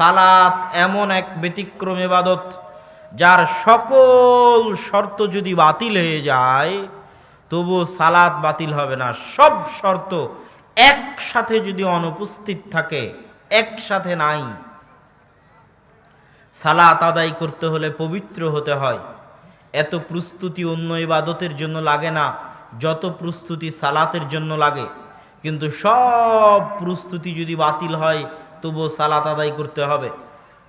সালাত এমন এক ব্যতিক্রম ইবাদত যার সকল শর্ত যদি বাতিল হয়ে যায় তবু সালাত বাতিল হবে না। সব শর্ত একসাথে যদি অনুপস্থিত থাকে, একসাথে নাই। সালাত আদায় করতে হলে পবিত্র হতে হয়। এত প্রস্তুতি অন্য ইবাদতের জন্য লাগে না যত প্রস্তুতি সালাতের জন্য লাগে। কিন্তু সব প্রস্তুতি যদি বাতিল হয় তবুও সালাত আদায় করতে হবে।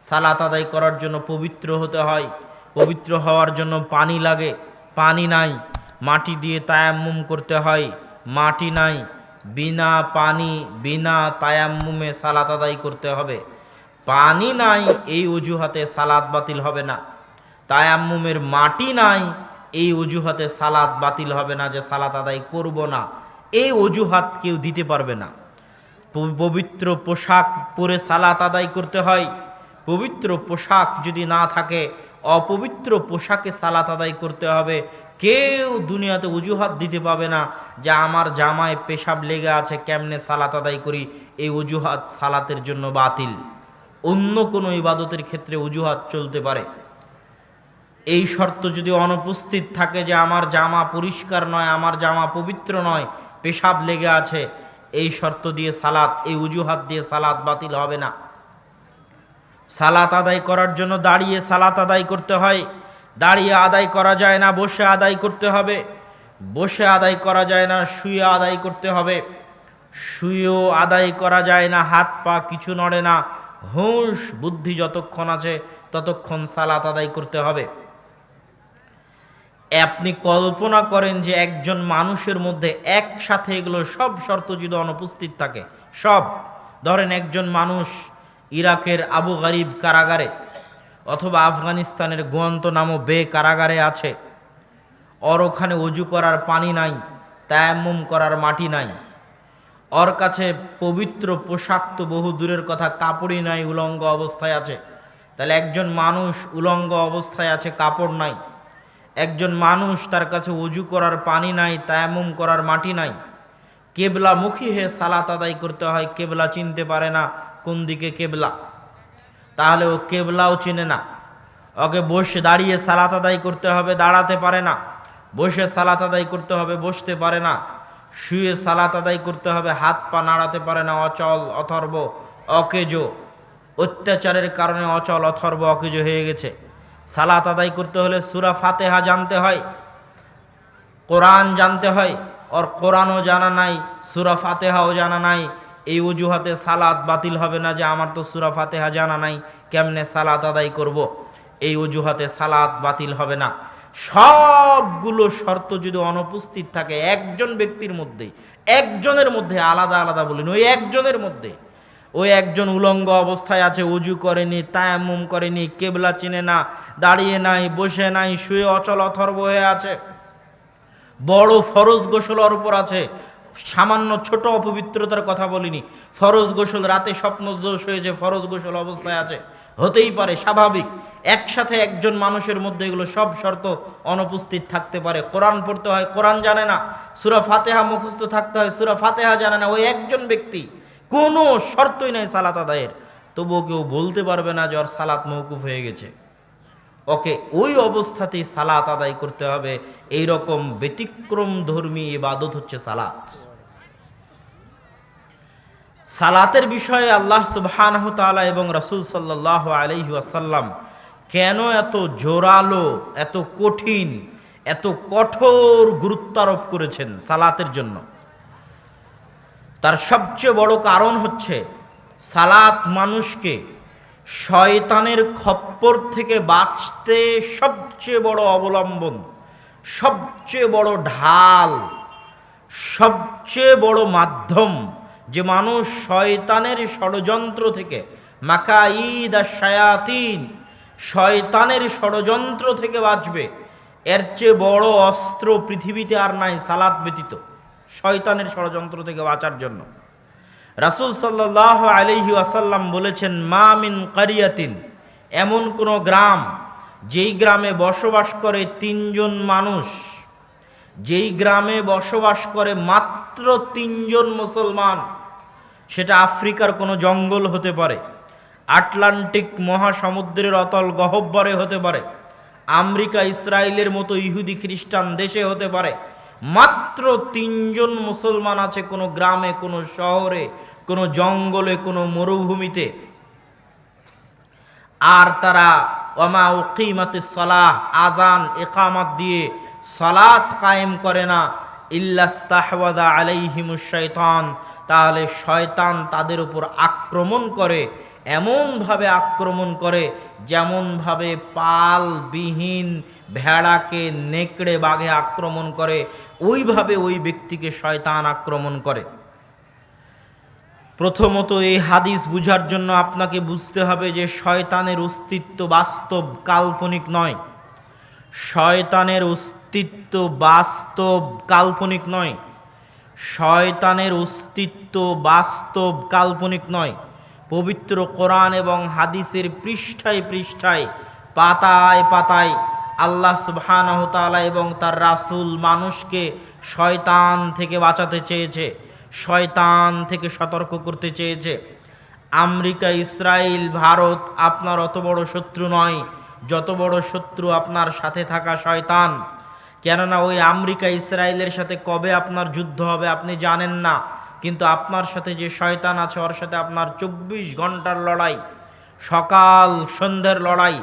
সালাত আদায় করার জন্য পবিত্র হতে হয়। পবিত্র হওয়ার জন্য পানি লাগে, পানি নাই। মাটি দিয়ে তায়াম্মুম করতে হয়, মাটি নাই। বিনা পানি বিনা তায়াম্মুমে সালাত আদায় করতে হবে। পানি নাই, এই অজুহাতে সালাত বাতিল হবে না। তায়াম্মুমের মাটি নাই, এই অজুহাতে সালাত বাতিল হবে না যে সালাত আদায় করব না। এই অজুহাত কেউ দিতে পারবে না। পবিত্র পোশাক পরে সালাত আদায় করতে হয়। পবিত্র পোশাক যদি না থাকে অপবিত্র পোশাকে সালাত আদায় করতে হবে। কেউ দুনিয়াতে অজুহাত দিতে পাবে না যে আমার জামায় পেশাব লেগে আছে, কেমনে সালাত আদায় করি। এই অজুহাত সালাতের জন্য বাতিল। অন্য কোনো ইবাদতের ক্ষেত্রে অজুহাত চলতে পারে। এই শর্ত যদি অনুপস্থিত থাকে যে আমার জামা পরিষ্কার নয়, আমার জামা পবিত্র নয়, পেশাব লেগে আছে, এই শর্ত দিয়ে সালাত, এই অজুহাত দিয়ে সালাত বাতিল হবে না। সালাত আদায় করার জন্য দাঁড়িয়ে সালাত আদায় করতে হয়। দাঁড়িয়ে আদায় করা যায় না, বসে আদায় করতে হবে। বসে আদায় করা যায় না, শুয়ে আদায় করতে হবে। শুয়েও আদায় করা যায় না, হাত পা কিছু নড়ে না। হুঁশ বুদ্ধি যতক্ষণ আছে ততক্ষণ সালাত আদায় করতে হবে। আপনি কল্পনা করেন যে একজন মানুষের মধ্যে একসাথে এগুলো সব শর্ত যদি অনুপস্থিত থাকে, সব, ধরেন একজন মানুষ ইরাকের আবু গারিব কারাগারে অথবা আফগানিস্তানের গুয়ান্তানামো বে কারাগারে আছে। ওর ওখানে অজু করার পানি নাই, তায়াম্মুম করার মাটি নাই। ওর কাছে পবিত্র পোশাক তো বহু দূরের কথা, কাপড়ই নাই, উলঙ্গ অবস্থায় আছে। তাহলে একজন মানুষ উলঙ্গ অবস্থায় আছে, কাপড় নাই। একজন মানুষ, তার কাছে অজু করার পানি নাই, তায়াম্মুম করার মাটি নাই। কেবলামুখী হয়ে সালাত আদায় করতে হয়। কেবলা চিনতে পারে না কোন দিকে কেবলা, তাহলে ও কেবলাও চিনে না। ওকে বসে দাঁড়িয়ে সালাত আদায় করতে হবে, দাঁড়াতে পারে না। বসে সালাত আদায় করতে হবে, বসতে পারে না। শুয়ে সালাত আদায় করতে হবে, হাত পা নাড়াতে পারে না, অচল অথর্ব অকেজো। অত্যাচারের কারণে অচল অথর্ব অকেজো হয়ে গেছে। সালাত আদায় করতে হলে সূরা ফাতিহা জানতে হয়, কোরআন জানতে হয়। ওর কোরআনও জানা নাই, সূরা ফাতিহাও জানা নাই। এই অজুহাতে সালাত বাতিল হবে না যে আমার তো সূরা ফাতিহা জানা নাই, কেমনে সালাত আদায় করব। এই অজুহাতে সালাত বাতিল হবে না। সবগুলো শর্ত যদি অনুপস্থিত থাকে একজন ব্যক্তির মধ্যে, একজনের মধ্যে, আলাদা আলাদা বলিন, ওই একজনের মধ্যে, ওই একজন উলঙ্গ অবস্থায় আছে, অজু করেনি, তায়াম্মুম করেনি, কেবলা চিনে না, দাঁড়িয়ে নাই, বসে নাই, শুয়ে অচল অথর্ব হয়ে আছে, বড় ফরজ গোসল ওর উপর আছে। সামান্য ছোট অপবিত্রতার কথা বলিনি, ফরজ গোসল, রাতে স্বপ্ন দোষ হয়েছে, ফরজ গোসল অবস্থায় আছে, হতেই পারে, স্বাভাবিক। একসাথে একজন মানুষের মধ্যে এগুলো সব শর্ত অনুপস্থিত থাকতে পারে। কোরআন পড়তে হয়, কোরআন জানে না। সূরা ফাতিহা মুখস্থ থাকতে হয়, সূরা ফাতিহা জানে না। ওই একজন ব্যক্তি, কোনো শর্তই নাই সালাত আদায়ের, তবুও কেউ বলতে পারবে না যে ওর সালাত মওকুফ হয়ে গেছে। ওকে ওই অবস্থাতেই সালাত আদায় করতে হবে। এই রকম ব্যতিক্রম ধর্মী ইবাদত হচ্ছে সালাত। সালাতের বিষয়ে আল্লাহ সুবহানাহু তাআলা এবং রাসূল সাল্লাল্লাহু আলাইহি ওয়াসাল্লাম কেন এত জোরালো, এত কঠিন, এত কঠোর গুরুত্ব আরোপ করেছেন সালাতের জন্য? তার সবচেয়ে বড় কারণ হচ্ছে সালাত মানুষকে শয়তানের খপ্পর থেকে বাঁচতে সবচেয়ে বড় অবলম্বন, সবচেয়ে বড় ঢাল, সবচেয়ে বড় মাধ্যম। যে মানুষ শয়তানের ষড়যন্ত্র থেকে, মাকাইদ আশ-শায়াতিন, শয়তানের ষড়যন্ত্র থেকে বাঁচবে, এর চেয়ে বড় অস্ত্র পৃথিবীতে আর নাই সালাত ব্যতীত, শয়তানের ষড়যন্ত্র থেকে বাঁচার জন্য। রাসূল সাল্লাল্লাহু আলাইহি ওয়াসাল্লাম বলেছেন, মা মিন কারিয়াতিন, এমন কোনো গ্রাম যেই গ্রামে বসবাস করে তিনজন মানুষ, যেই গ্রামে বসবাস করে মাত্র তিনজন মুসলমান, সেটা আফ্রিকার কোনো জঙ্গল হতে পারে, আটলান্টিক মহাসমুদ্রের অতল গহ্বরে হতে পারে, আমেরিকা ইসরায়েলের মতো ইহুদি খ্রিস্টান দেশে হতে পারে। মাত্র 3 জন মুসলমান আছে কোনো গ্রামে, কোনো শহরে, কোনো জঙ্গলে, কোনো মরুভূমিতে। আর তারা ওমা উকিমাতিস সালাহ, আজান ইকামত দিয়ে সালাত কায়েম করে না, ইল্লাস্তাহওয়াদা আলাইহিমুশ শাইতান, তাহলে শয়তান তাদের উপর আক্রমণ করে। এমনভাবে আক্রমণ করে যেমনভাবে পালবিহীন ভেড়াকে নেকড়ে বাঘে আক্রমণ করে, ওইভাবে ওই ব্যক্তিকে শয়তান আক্রমণ করে। প্রথমত এই হাদিস বুঝার জন্য আপনাকে বুঝতে হবে যে শয়তানের অস্তিত্ব বাস্তব, কাল্পনিক নয়। শয়তানের অস্তিত্ব বাস্তব, কাল্পনিক নয়। শয়তানের অস্তিত্ব বাস্তব, কাল্পনিক নয়। পবিত্র কোরআন এবং হাদিসের পৃষ্ঠায় পৃষ্ঠায়, পাতায় পাতায় আল্লাহ সুবহানাহু ওয়া তাআলা এবং তার রাসূল মানুষকে শয়তান থেকে বাঁচাতে চেয়েছে, শয়তান থেকে সতর্ক করতে চেয়েছে। আমেরিকা, ইসরায়েল, ভারত আপনার অত বড় শত্রু নয় যত বড় শত্রু আপনার সাথে থাকা শয়তান। কেননা ওই আমেরিকা ইসরায়েলের সাথে কবে আপনার যুদ্ধ হবে আপনি জানেন না, কিন্তু আপনার সাথে যে শয়তান আছে ওর সাথে আপনার 24 ঘন্টার লড়াই, সকাল সন্ধ্যার লড়াই।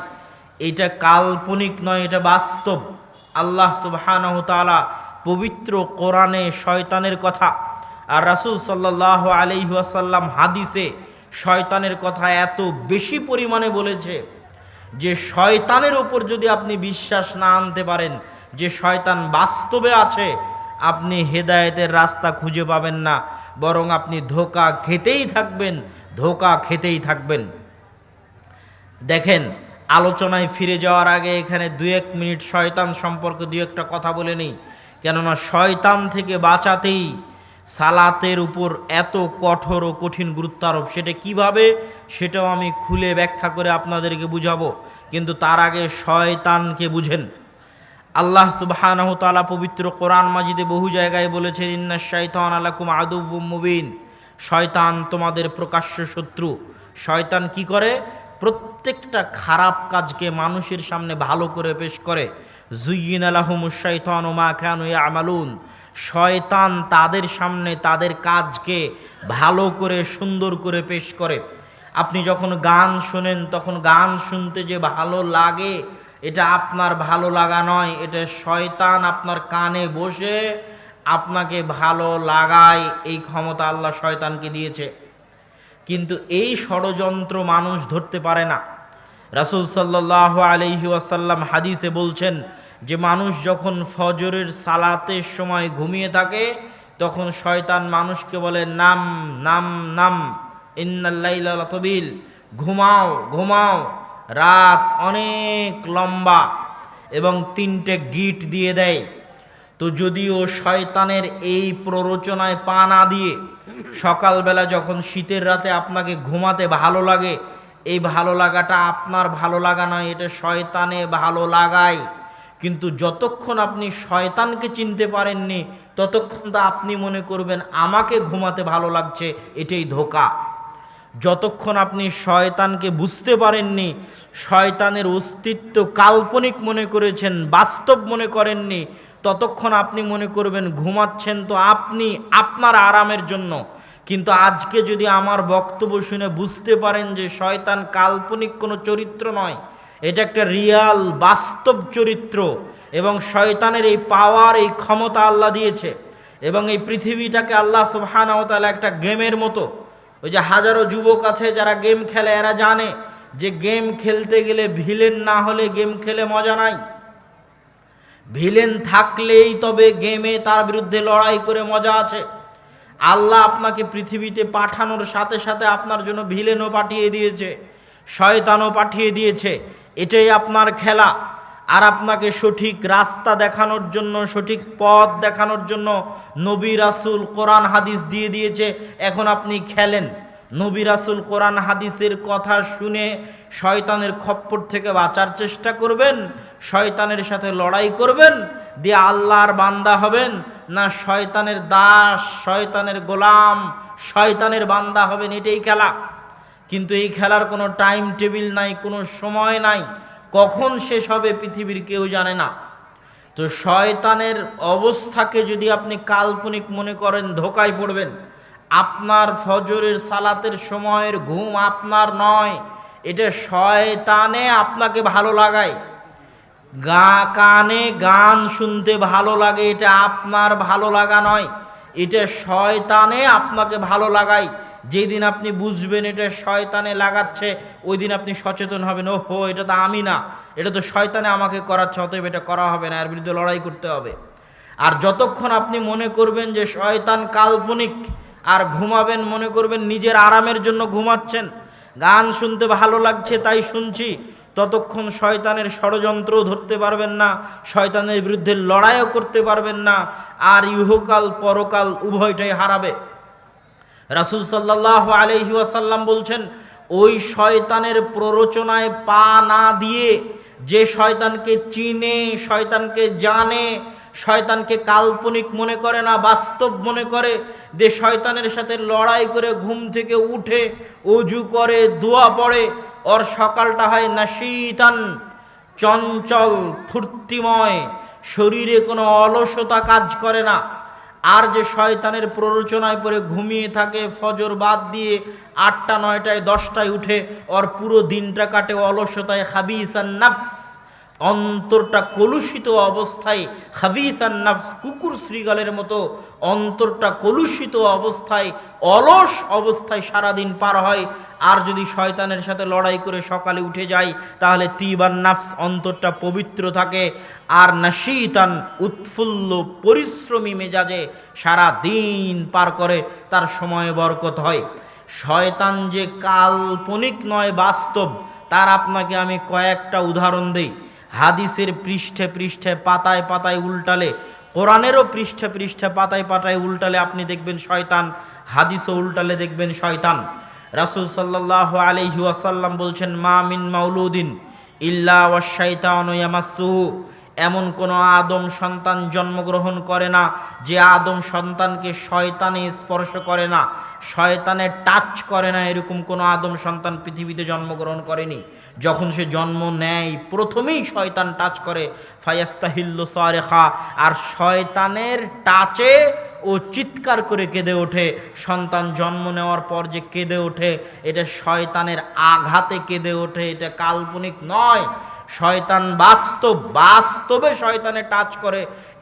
এটা কাল্পনিক নয়, এটা বাস্তব। আল্লাহ সুবহানাহু ওয়া তাআলা পবিত্র কোরআনে শয়তানের কথা, আর রাসূল সাল্লাল্লাহু আলাইহি ওয়াসাল্লাম হাদিসে শয়তানের কথা এত বেশি পরিমাণে বলেছে যে শয়তানের উপর যদি আপনি বিশ্বাস না আনতে পারেন যে শয়তান বাস্তবে আছে, আপনি হেদায়েতের রাস্তা খুঁজে পাবেন না, বরং আপনি ধোঁকা খেতেই থাকবেন, ধোঁকা খেতেই থাকবেন। দেখেন, আলোচনায় ফিরে যাওয়ার আগে এখানে 2-1 মিনিট শয়তান সম্পর্কে 2-একটা কথা বলে নিই। কেননা শয়তান থেকে বাঁচাতেই সালাতের উপর এত কঠোর ও কঠিন গুরুত্ব আরোপ। সেটা কিভাবে, সেটাও আমি খুলে ব্যাখ্যা করে আপনাদেরকে বুঝাবো, কিন্তু তার আগে শয়তানকে বুঝেন। আল্লাহ সুবহানাহু ওয়া তাআলা পবিত্র কোরআন মাজিদে বহু জায়গায় বলেছেন, ইন্নাশ শাইতানা লাকুম আদুউম মুবিন, শয়তান তোমাদের প্রকাশ্য শত্রু। শয়তান কি করে? প্রত্যেকটা খারাপ কাজকে মানুষের সামনে ভালো করে পেশ করে। যুয়্যিনা লাহুমুশ শাইতানু মা কানু ইয়ামালুন, শয়তান তাদের সামনে তাদের কাজকে ভালো করে সুন্দর করে পেশ করে। আপনি যখন গান শোনেন তখন গান শুনতে যে ভালো লাগে, এটা আপনার ভালো লাগা নয়, এটা শয়তান আপনার কানে বসে আপনাকে ভালো লাগায়, এই ক্ষমতা আল্লাহ শয়তানকে দিয়েছে। কিন্তু এই ষড়যন্ত্র মানুষ ধরতে পারে না। রাসূল সাল্লাল্লাহু আলাইহি ওয়াসাল্লাম হাদিসে বলছেন যে মানুষ যখন ফজরের সালাতের সময় ঘুমিয়ে থাকে তখন শয়তান মানুষকে বলে, নাম নাম নাম, ইন্নাল লাইলা লাতাবিল, ঘুমাও ঘুমাও, রাত অনেক লম্বা, এবং 3টে গিট দিয়ে দেয়। তো যদিও শয়তানের এই প্ররোচনায় পা না দিয়ে সকালবেলা যখন শীতের রাতে আপনাকে ঘুমাতে ভালো লাগে, এই ভালো লাগাটা আপনার ভালো লাগা নয়, এটা শয়তানে ভালো লাগায়। কিন্তু যতক্ষণ আপনি শয়তানকে চিনতে পারেননি ততক্ষণ তো আপনি মনে করবেন আমাকে ঘুমাতে ভালো লাগছে, এটাই ধোঁকা। যতক্ষণ আপনি শয়তানকে বুঝতে পারেননি, শয়তানের অস্তিত্ব কাল্পনিক মনে করেছেন, বাস্তব মনে করেননি, ততক্ষণ আপনি মনে করবেন ঘুমাচ্ছেন তো আপনি আপনার আরামের জন্য। কিন্তু আজকে যদি আমার বক্তব্য শুনে বুঝতে পারেন যে শয়তান কাল্পনিক কোনো চরিত্র নয়, এটা একটা রিয়াল বাস্তব চরিত্র, এবং শয়তানের এই পাওয়ার, এই ক্ষমতা আল্লাহ দিয়েছে, এবং এই পৃথিবীটাকে আল্লাহ সুবহানাহু ওয়া তাআলা একটা গেমের মতো, ওই যে হাজারো যুবক আছে যারা গেম খেলে, এরা জানে যে গেম খেলতে গেলে ভিলেন না হলে গেম খেলে মজা নাই। ভিলেন থাকলেই তবে গেমে তার বিরুদ্ধে লড়াই করে মজা আছে। আল্লাহ আপনাকে পৃথিবীতে পাঠানোর সাথে সাথে আপনার জন্য ভিলেনও পাঠিয়ে দিয়েছে, শয়তানও পাঠিয়ে দিয়েছে। এটাই আপনার খেলা। আর আপনাকে সঠিক রাস্তা দেখানোর জন্য, সঠিক পথ দেখানোর জন্য নবী রাসূল কোরআন হাদিস দিয়ে দিয়েছে। এখন আপনি খেলেন, নবী রাসূল কোরআন হাদিসের কথা শুনে শয়তানের খপ্পর থেকে বাঁচার চেষ্টা করবেন, শয়তানের সাথে লড়াই করবেন, দিয়ে আল্লাহর বান্দা হবেন, না শয়তানের দাস, শয়তানের গোলাম, শয়তানের বান্দা হবেন, এটাই খেলা। কিন্তু এই খেলার কোনো টাইম টেবিল নাই, কোনো সময় নাই, কখন শেষ হবে পৃথিবীর কেউ জানে না। তো শয়তানের অবস্থাকে যদি আপনি কাল্পনিক মনে করেন, ধোকায় পড়বেন। আপনার ফজরের সালাতের সময়ের ঘুম আপনার নয়, এটা শয়তানে আপনাকে ভালো লাগায়। কানে গান শুনতে ভালো লাগে, এটা আপনার ভালো লাগা নয়, এটা শয়তানে আপনাকে ভালো লাগায়। যেদিন আপনি বুঝবেন এটা শয়তানে লাগাচ্ছে, ওই দিন আপনি সচেতন হবেন, ও হো এটা তো আমি না, এটা তো শয়তানে আমাকে করাচ্ছে, অতএব এটা করা হবে না, এর বিরুদ্ধে লড়াই করতে হবে। আর যতক্ষণ আপনি মনে করবেন যে শয়তান কাল্পনিক, আর ঘুমাবেন মনে করবেন নিজের আরামের জন্য ঘুমাচ্ছেন, গান শুনতে ভালো লাগছে তাই শুনছি, ততক্ষণ শয়তানের ষড়যন্ত্রও ধরতে পারবেন না, শয়তানের বিরুদ্ধে লড়াইও করতে পারবেন না, আর ইহকাল পরকাল উভয়টাই হারাবে। রাসূল সাল্লাল্লাহু আলাইহি ওয়াসাল্লাম বলছেন, ওই শয়তানের প্ররোচনায় পা না দিয়ে, যে শয়তানকে চিনে, শয়তানকে জানে, শয়তানকে কাল্পনিক মনে করে না, বাস্তব মনে করে, যে শয়তানের সাথে লড়াই করে ঘুম থেকে উঠে ওযু করে দোয়া পড়ে, ওর সকালটা হয় নাশীতান, চঞ্চল ফুর্তিময়, শরীরে কোনো অলসতা কাজ করে না। আর যে শয়তানের প্ররোচনায় পড়ে ঘুমিয়ে থাকে, ফজর বাদ দিয়ে 8টা 9টায় 10টায় উঠে, ওর পুরো দিনটা কাটে অলসতায়, খাবিসান নাফস, অন্তরটা কলুষিত অবস্থায়, খাবিসান নাফস, কুকুর শ্রীগালের মতো অন্তরটা কলুষিত অবস্থায়, অলস অবস্থায় সারাদিন পার হয়। আর যদি শয়তানের সাথে লড়াই করে সকালে উঠে যায়, তাহলে তিবান নাফস, অন্তরটা পবিত্র থাকে। আর নাশীতান, উৎফুল্ল পরিশ্রমী মেজাজে সারা দিন পার করে, তার সময়ে বরকত হয়। শয়তান যে কাল্পনিক নয়, বাস্তব, তার আপনাকে আমি কয়েকটা উদাহরণ দেই। হাদিসের পৃষ্ঠে পৃষ্ঠে পাতায় পাতায় উল্টালে, কোরআনেরও পৃষ্ঠে পৃষ্ঠে পাতায় পাতায় উল্টালে আপনি দেখবেন শয়তান, হাদিসও উল্টালে দেখবেন শয়তান। রাসূল সাল্লাল্লাহু আলাইহি ওয়াসাল্লাম বলছেন, মা মিন মাউলুদিন ইল্লা ওয়াশ শাইতানু ইয়ামাসসুহু, এমন কোনো আদম সন্তান জন্মগ্রহণ করে না যে আদম সন্তানকে শয়তানে স্পর্শ করে না, শয়তানে টাচ করে না, এরকম কোনো আদম সন্তান পৃথিবীতে জন্মগ্রহণ করেনি। যখন সে জন্ম নেয় প্রথমেই শয়তান টাচ করে, ফায়াস্তাহিল্লু সারিখা, আর শয়তানের টাচে ও চিৎকার করে কেঁদে ওঠে। সন্তান জন্ম নেওয়ার পর যে কেঁদে ওঠে, এটা শয়তানের আঘাতে কেঁদে ওঠে, এটা কাল্পনিক নয়। শয়তান বাস্তব, বাস্তবে শয়তানে টাচ করে,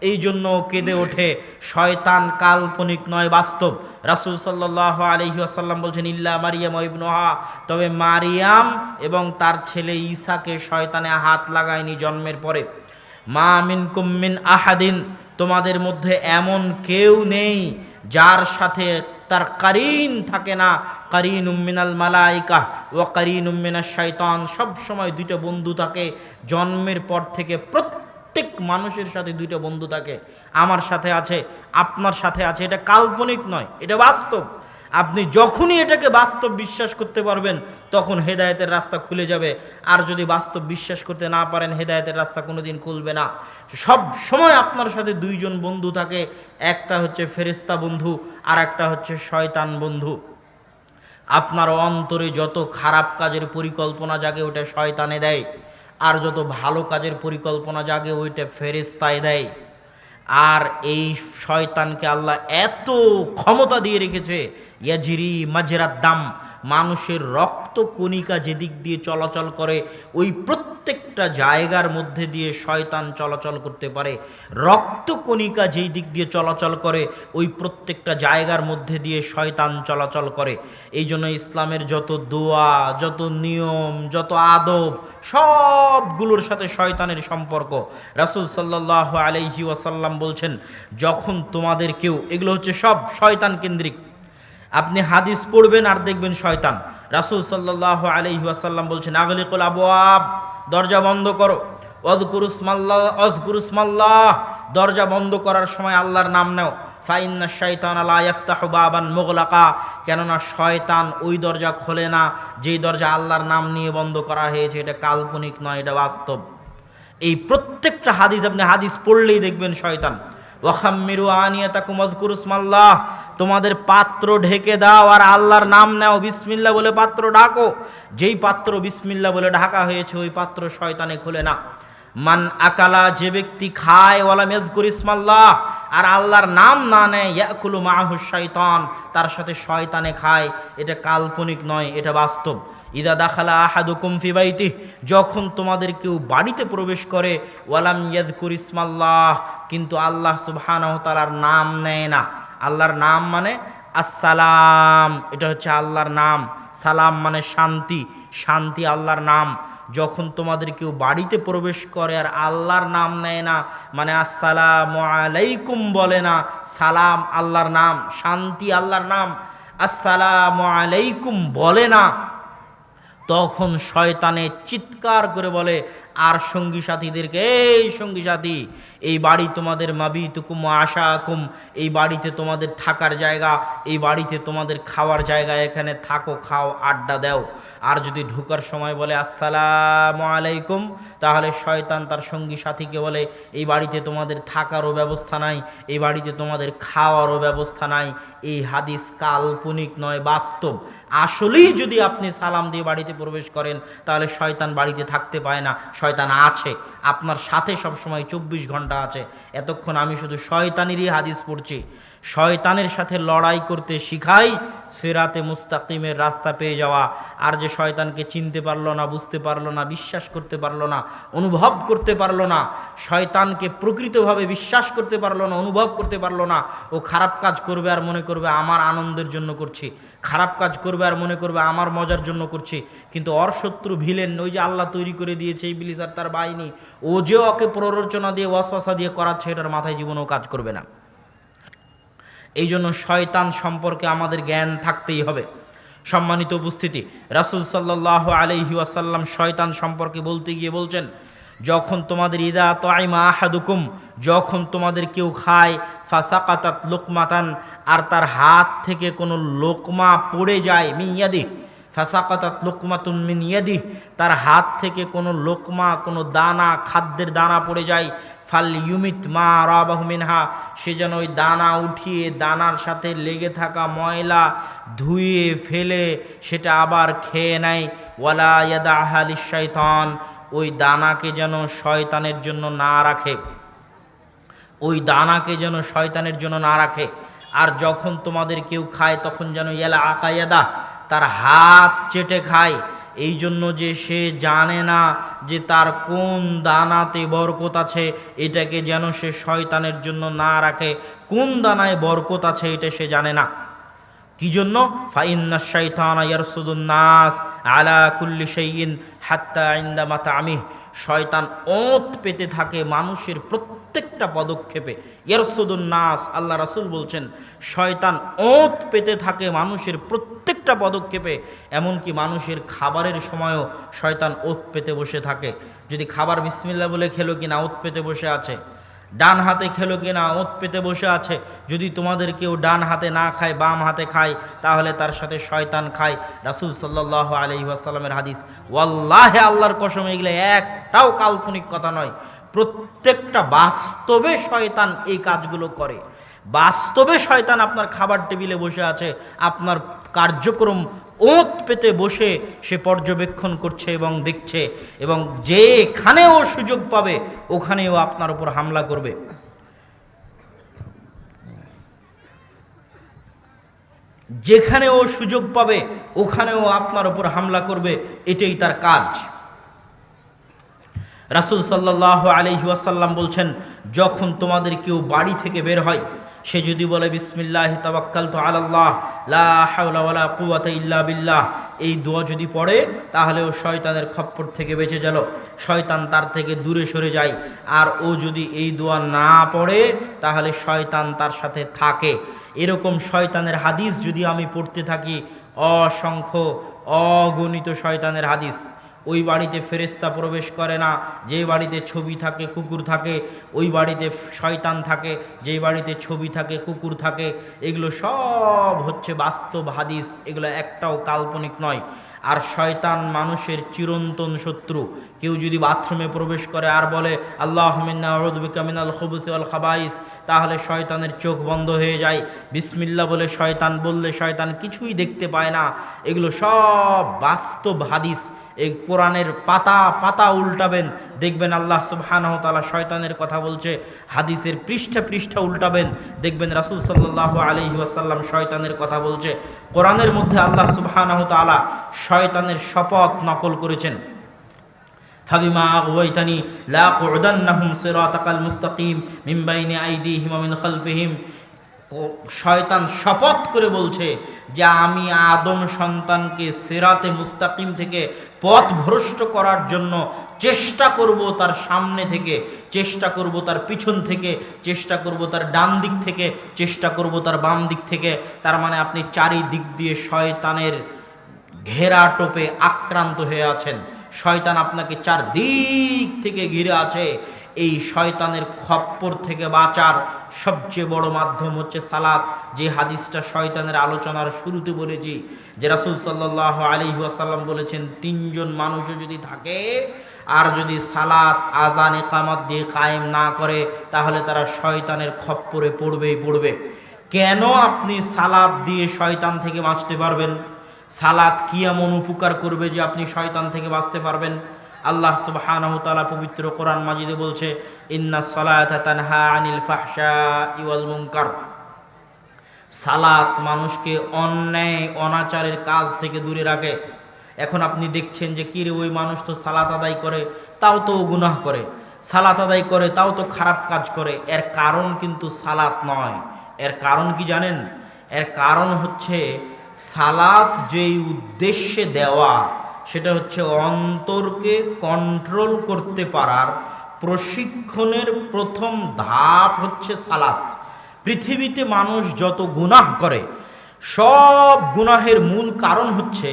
এই জন্য কেঁদে ওঠে। শয়তান কাল্পনিক নয়, বাস্তব। রাসূল সাল্লাল্লাহু আলাইহি ওয়াসাল্লাম বলছেন, ইল্লা মারিয়াম ওয়া ইবনুহা, তবে মারিয়াম এবং তার ছেলে ঈসাকে শয়তানে হাত লাগায়নি জন্মের পরে। মা মিনকুম মিন আহাদিন, তোমাদের মধ্যে এমন কেউ নেই যার সাথে তার কারিন থাকে না, কারিনুম মিনাল মালাইকা ওয়া কারিনুম মিনাশ শাইতান, সব সময় দুইটা বন্ধু থাকে। জন্মের পর থেকে প্রত্যেক মানুষের সাথে দুইটা বন্ধু থাকে, আমার সাথে আছে, আপনার সাথে আছে। এটা কাল্পনিক নয়, এটা বাস্তব। আপনি যখনই এটাকে বাস্তব বিশ্বাস করতে পারবেন, তখন হেদায়েতের রাস্তা খুলে যাবে। আর যদি বাস্তব বিশ্বাস করতে না পারেন, হেদায়েতের রাস্তা কোনোদিন খুলবে না। সব সময় আপনার সাথে দুইজন বন্ধু থাকে, একটা হচ্ছে ফেরেশতা বন্ধু, আর একটা হচ্ছে শয়তান বন্ধু। আপনার অন্তরে যত খারাপ কাজের পরিকল্পনা জাগে, ওটা শয়তানে দেয়, আর যত ভালো কাজের পরিকল্পনা জাগে, ওইটা ফেরেশতায় দেয়। আর এই শয়তানকে আল্লাহ এত ক্ষমতা দিয়ে রেখেছে, ইয়াজিরি মাজরাদ দাম, মানুষের রক্ত কণিকা যেদিক দিয়ে চলাচল করে, ওই প্রত্যেকটা জায়গার মধ্যে দিয়ে শয়তান চলাচল করতে পারে। রক্ত কণিকা যেই দিক দিয়ে চলাচল করে, ওই প্রত্যেকটা জায়গার মধ্যে দিয়ে শয়তান চলাচল করে। এই জন্য ইসলামের যত দোয়া, যত নিয়ম, যত আদব, সবগুলোর সাথে শয়তানের সম্পর্ক। রাসূল সাল্লাল্লাহু আলাইহি ওয়াসাল্লাম বলছেন, যখন তোমাদের কেউ, এগুলো হচ্ছে সব শয়তান কেন্দ্রিক। আপনি হাদিস পড়বেন আর দেখবেন শয়তান। রাসূল সাল্লাল্লাহু আলাইহি ওয়াসাল্লাম বলছেন, আগলিকুল আবওয়াব, দরজা বন্ধ করো। অযকুরুসমাল্লাহ, দরজা বন্ধ করার সময় আল্লাহর নাম নাও। ফাইন্না শাইতানা লা ইফতাহু বাবান মুগলাকা, কেননা শয়তান ওই দরজা খোলে না যেই দরজা আল্লাহর নাম নিয়ে বন্ধ করা হয়েছে। এটা কাল্পনিক নয়, এটা বাস্তব। এই প্রত্যেকটা হাদিস আপনি হাদিস পড়লেই দেখবেন শয়তান। ওয়াখাম্মিরু আনিয়াতাকুম ওয়াযকুরু ইসমাল্লাহ, তোমাদের পাত্র ঢেকে দাও আর আল্লাহর নাম নাও, বিসমিল্লাহ বলে পাত্র ঢাকো। যেই পাত্র বিসমিল্লাহ বলে ঢাকা হয়েছে ওই পাত্র শয়তানে খুলে না। মান আকালা, যে ব্যক্তি খায়, ওয়ালাম ইয়াযকুর ইসমাল্লাহ, আর আল্লাহর নাম না নেয়, ইয়াকুলু মাআহু শাইতান, তার সাথে শয়তানে খায়। এটা কাল্পনিক নয়, এটা বাস্তব। ইদা দাখালা আহাদুকুম ফি বাইতিহি, যখন তোমাদের কেউ বাড়িতে প্রবেশ করে, ওয়ালাম ইয়াযকুর ইসমাল্লাহ, কিন্তু আল্লাহ সুবহানাহু ওয়া তাআলার নাম নেয় না। আল্লাহর নাম মানে আসসালাম, এটা হচ্ছে আল্লাহর নাম। সালাম মানে শান্তি, শান্তি আল্লাহর নাম। যখন তোমাদের কেউ বাড়িতে প্রবেশ করে আর আল্লাহর নাম নেয় না, মানে আসসালামু আলাইকুম বলে না, সালাম আল্লাহর নাম, শান্তি আল্লাহর নাম, আসসালামু আলাইকুম বলে না, তখন শয়তানে চিৎকার করে বলে আর সঙ্গী সাথীদেরকে, এই সঙ্গী সাথী, এই বাড়ি তোমাদের মাবিতুকুম ওয়া আশাকুম, এই বাড়িতে তোমাদের থাকার জায়গা, এই বাড়িতে তোমাদের খাওয়ার জায়গা, এখানে থাকো, খাও, আড্ডা দাও। আর যদি ঢোকার সময় বলে আসসালামু আলাইকুম, তাহলে শয়তান তার সঙ্গী সাথীকে বলে এই বাড়িতে তোমাদের থাকারও ব্যবস্থা নাই, এই বাড়িতে তোমাদের খাওয়ারও ব্যবস্থা নাই। এই হাদিস কাল্পনিক নয়, বাস্তব। আসলেই যদি আপনি সালাম দিয়ে বাড়িতে প্রবেশ করেন তাহলে শয়তান বাড়িতে থাকতে পায় না, শয়তান আছে আপনার সাথে সবসময় 24 ঘন্টা আছে। এতক্ষণ আমি শুধু শয়তানেরই হাদিস পড়ছি। শয়তানের সাথে লড়াই করতে শিখাই সিরাতে মুস্তাকিমের রাস্তা পেয়ে যাওয়া। আর যে শয়তানকে চিনতে পারলো না, বুঝতে পারলো না, বিশ্বাস করতে পারলো না, অনুভব করতে পারলো না, শয়তানকে প্রকৃতভাবে বিশ্বাস করতে পারলো না, অনুভব করতে পারলো না, ও খারাপ কাজ করবে আর মনে করবে আমার আনন্দের জন্য করছি, খারাপ কাজ করবে আর মনে করবে আমার মজার জন্য করছি। কিন্তু ওর শত্রু ভিলেন, ওই যে আল্লাহ তৈরি করে দিয়েছে ইবলিস আর তার বাহিনী, ও যে ওকে প্ররোচনা দিয়ে ওয়াসওয়াসা দিয়ে করাচ্ছে, এটার মাথায় জীবনেও কাজ করবে না। এই জন্য শয়তান সম্পর্কে আমাদের জ্ঞান থাকতেই হবে। সম্মানিত উপস্থিতি, রাসূল সাল্লাল্লাহু আলাইহি ওয়াসাল্লাম শয়তান সম্পর্কে বলতে গিয়ে বলছেন, যখন তোমাদের ইদা তাইমা আহাদুকুম, যখন তোমাদের কেউ খায়, ফাসাকাতাত লুকমাতান, আর তার হাত থেকে কোনো লোকমা পড়ে যায়, মিয়াদি, ফাসাকাতাত লুকমাতুন মিন ইয়াদি, তার হাত থেকে কোনো লোকমা, কোনো দানা, খাদ্যের দানা পড়ে যায়, ফাল ইউমিত মা রাবাহু মিনহা, সে যেন ওই দানা উঠিয়ে দানার সাথে লেগে থাকা ময়লা ধুয়ে ফেলে সেটা আবার খেয়ে নেয়। ওয়ালা ইয়াদাহা লিশ-শাইতান, ওই দানাকে যেন শয়তানের জন্য না রাখে, ওই দানাকে যেন শয়তানের জন্য না রাখে। আর যখন তোমাদের কেউ খায় তখন যেন ইয়ালা আকায়াদা, তার হাত চেটে খায়, এই জন্য যে সে জানে না যে তার কোন দানাতে বরকত আছে, এটাকে যেন সে শয়তানের জন্য না রাখে। কোন দানায় বরকত আছে এটা সে জানে না। কি জন্য? ফাইন্নাশ শাইতানা ইয়ারসুদুন নাস আলা কুল্লি শাইইন হাত্তা ইনদা মাতামিহ, শয়তান ওঁত পেতে থাকে মানুষের প্রত্যেকটা পদক্ষেপে। ইয়ারসুদুন নাস, আল্লাহ রাসূল বলছেন শয়তান ওঁত পেতে থাকে মানুষের প্রত্যেকটা পদক্ষেপে, এমনকি মানুষের খাবারের সময়ও শয়তান ওঁত পেতে বসে থাকে। যদি খাবার বিসমিল্লাহ বলে খেলো কিনা, ওঁত পেতে বসে আছে। ডান হাতে খেলো কিনা, ওঁত পেতে বসে আছে। যদি তোমাদের কেউ ডান হাতে না খায়, বাম হাতে খায়, তাহলে তার সাথে শয়তান খায়। রাসূল সাল্লাল্লাহু আলাইহি ওয়াসাল্লামের হাদিস। ওয়াল্লাহি, আল্লাহর কসম, এগুলো একটাও কাল্পনিক কথা নয়, প্রত্যেকটা বাস্তবে শয়তান এই কাজগুলো করে। বাস্তবে শয়তান আপনার খাবার টেবিলে বসে আছে, আপনার কার্যক্রম ওঁত পেতে বসে সে পর্যবেক্ষণ করছে এবং দেখছে, এবং যেখানেও সুযোগ পাবে ওখানেও আপনার উপর হামলা করবে। যেখানেও সুযোগ পাবে ওখানেও আপনার উপর হামলা করবে, এটাই তার কাজ। রাসূল সাল্লাল্লাহু আলাইহি ওয়াসাল্লাম বলছেন, যখন তোমাদের কেউ বাড়ি থেকে বের হয়, সে যদি বলে বিসমিল্লাহি তাওয়াক্কালতু আলাল্লাহ লা হাওলা ওয়ালা কুওয়াতা ইল্লা বিল্লাহ, এই দোয়া যদি পড়ে তাহলে ও শয়তানের খপ্পর থেকে বেঁচে গেল, শয়তান তার থেকে দূরে সরে যায়। আর ও যদি এই দোয়া না পড়ে তাহলে শয়তান তার সাথে থাকে। এরকম শয়তানের হাদিস যদি আমি পড়তে থাকি, অসংখ্য অগণিত শয়তানের হাদিস। ওই বাড়িতে ফেরেশতা প্রবেশ করে না, যে বাড়িতে ছবি থাকে, কুকুর থাকে, ওই বাড়িতে শয়তান থাকে, যেই বাড়িতে ছবি থাকে, কুকুর থাকে। এগুলো সব হচ্ছে বাস্তব হাদিস, এগুলো একটাও কাল্পনিক নয়। আর শয়তান মানুষের চিরন্তন শত্রু। কেউ যদি বাথরুমে প্রবেশ করে আর বলে আল্লাহুম্মা ইন্না আউযু বিকা মিনাল খুবুসি ওয়াল খাবাইস, তাহলে শয়তানের চোখ বন্ধ হয়ে যায়। বিসমিল্লাহ বলে শয়তান বললে শয়তান কিছুই দেখতে পায় না। এগুলো সব বাস্তব হাদিস। এই কোরআনের পাতা পাতা উল্টাবেন, দেখবেন আল্লাহ সুবহানাহু ওয়া তাআলা শয়তানের কথা বলছে। হাদিসের পৃষ্ঠা পৃষ্ঠা উল্টাবেন, দেখবেন রাসূল সাল্লাল্লাহু আলাইহি ওয়াসাল্লাম শয়তানের কথা বলছে। কোরআনের মধ্যে আল্লাহ সুবহানাহু ওয়া তাআলা শয়তানের শপথ নকল করেছেন। ফাবিমা আগওয়াইতানি লাআকুদান্নাহুম সিরাতাকাল মুস্তাকিম মিন বাইনি আইদিহিম ওয়া মিন খালফিহিম। শয়তান শপথ করে বলছে যে আমি আদম সন্তানকে সিরাতে মুস্তাকিম থেকে পথ ভ্রষ্ট করার জন্য চেষ্টা করব, তার সামনে থেকে চেষ্টা করব, তার পিছন থেকে চেষ্টা করব, তার ডান দিক থেকে চেষ্টা করব, তার বাম দিক থেকে। তার মানে আপনি চারিদিক দিয়ে শয়তানের ঘেরা টোপে আক্রান্ত হয়ে আছেন। শয়তান আপনাকে চারদিক থেকে ঘিরে আছে। এই শয়তানের খপ্পর থেকে বাঁচার সবচেয়ে বড় মাধ্যম হচ্ছে সালাত। যে হাদিসটা শয়তানের আলোচনার শুরুতে বলেছি, যে রাসূল সাল্লাল্লাহু আলাইহি ওয়াসাল্লাম বলেছেন, তিনজন মানুষও যদি থাকে আর যদি সালাত আজান ইকামত দিয়ে কায়েম না করে, তাহলে তারা শয়তানের খপ্পরে পড়বেই পড়বে। কেন আপনি সালাত দিয়ে শয়তান থেকে বাঁচতে পারবেন? সালাত কি এমন উপকার করবে যে আপনি শয়তান থেকে বাঁচতে পারবেন? আল্লাহ সুবহানাহু ওয়া তাআলা পবিত্র কোরআন মাজিদে বলছে, ইন্নাস সালাতা তানহা আনিল ফাহশাই ওয়াল মুনকার। সালাত মানুষকে অন্যায় অনাচারের কাজ থেকে দূরে রাখে। এখন আপনি দেখছেন যে কি রে, ওই মানুষ তো সালাত আদায় করে তাও তো গুনাহ করে, সালাত আদায় করে তাও তো খারাপ কাজ করে। এর কারণ কিন্তু সালাত নয়। এর কারণ কি জানেন? এর কারণ হচ্ছে সালাত যেই উদ্দেশ্যে দেওয়া, সেটা হচ্ছে অন্তরকে কন্ট্রোল করতে পারার প্রশিক্ষণের প্রথম ধাপ হচ্ছে সালাত। পৃথিবীতে মানুষ যত গুনাহ করে, সব গুনাহের মূল কারণ হচ্ছে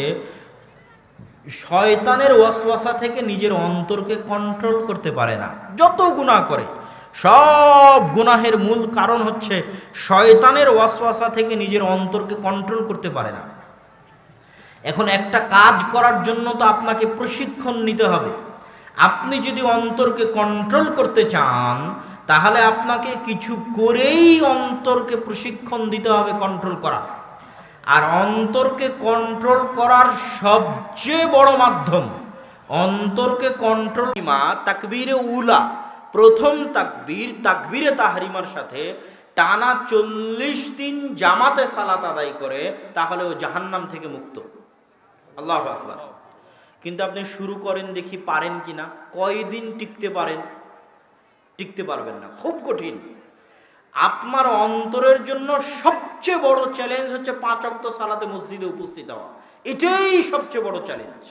শয়তানের ওয়াসওয়াসা থেকে নিজের অন্তরকে কন্ট্রোল করতে পারে না। যত গুনাহ করে সব গুনাহের মূল কারণ হচ্ছে শয়তানের ওয়াসওয়াসা থেকে নিজের অন্তরকে কন্ট্রোল করতে পারে না। এখন একটা কাজ করার জন্য তো আপনাকে প্রশিক্ষণ নিতে হবে। আপনি যদি অন্তরকে কন্ট্রোল করতে চান, তাহলে আপনাকে কিছু করেই অন্তরকে প্রশিক্ষণ দিতে হবে কন্ট্রোল করা। আর অন্তরকে কন্ট্রোল করার সবচেয়ে বড় মাধ্যম, অন্তরকে কন্ট্রোল তাকবীরে উলা, প্রথম তাকবীর, তাকবীরে তাহরিমার সাথে টানা 40 দিন জামাতে সালাত আদায় করে, তাহলে ও জাহান্নাম থেকে মুক্ত। আল্লাহু আকবার। কিন্তু আপনি শুরু করেন, দেখি পারেন কিনা। কয়দিন টিকতে পারেন? টিকতে পারবেন না, খুব কঠিন। আপনার অন্তরের জন্য সবচেয়ে বড় চ্যালেঞ্জ হচ্ছে 5 ওয়াক্ত সালাতে মসজিদে উপস্থিত হওয়া। এটাই সবচেয়ে বড় চ্যালেঞ্জ।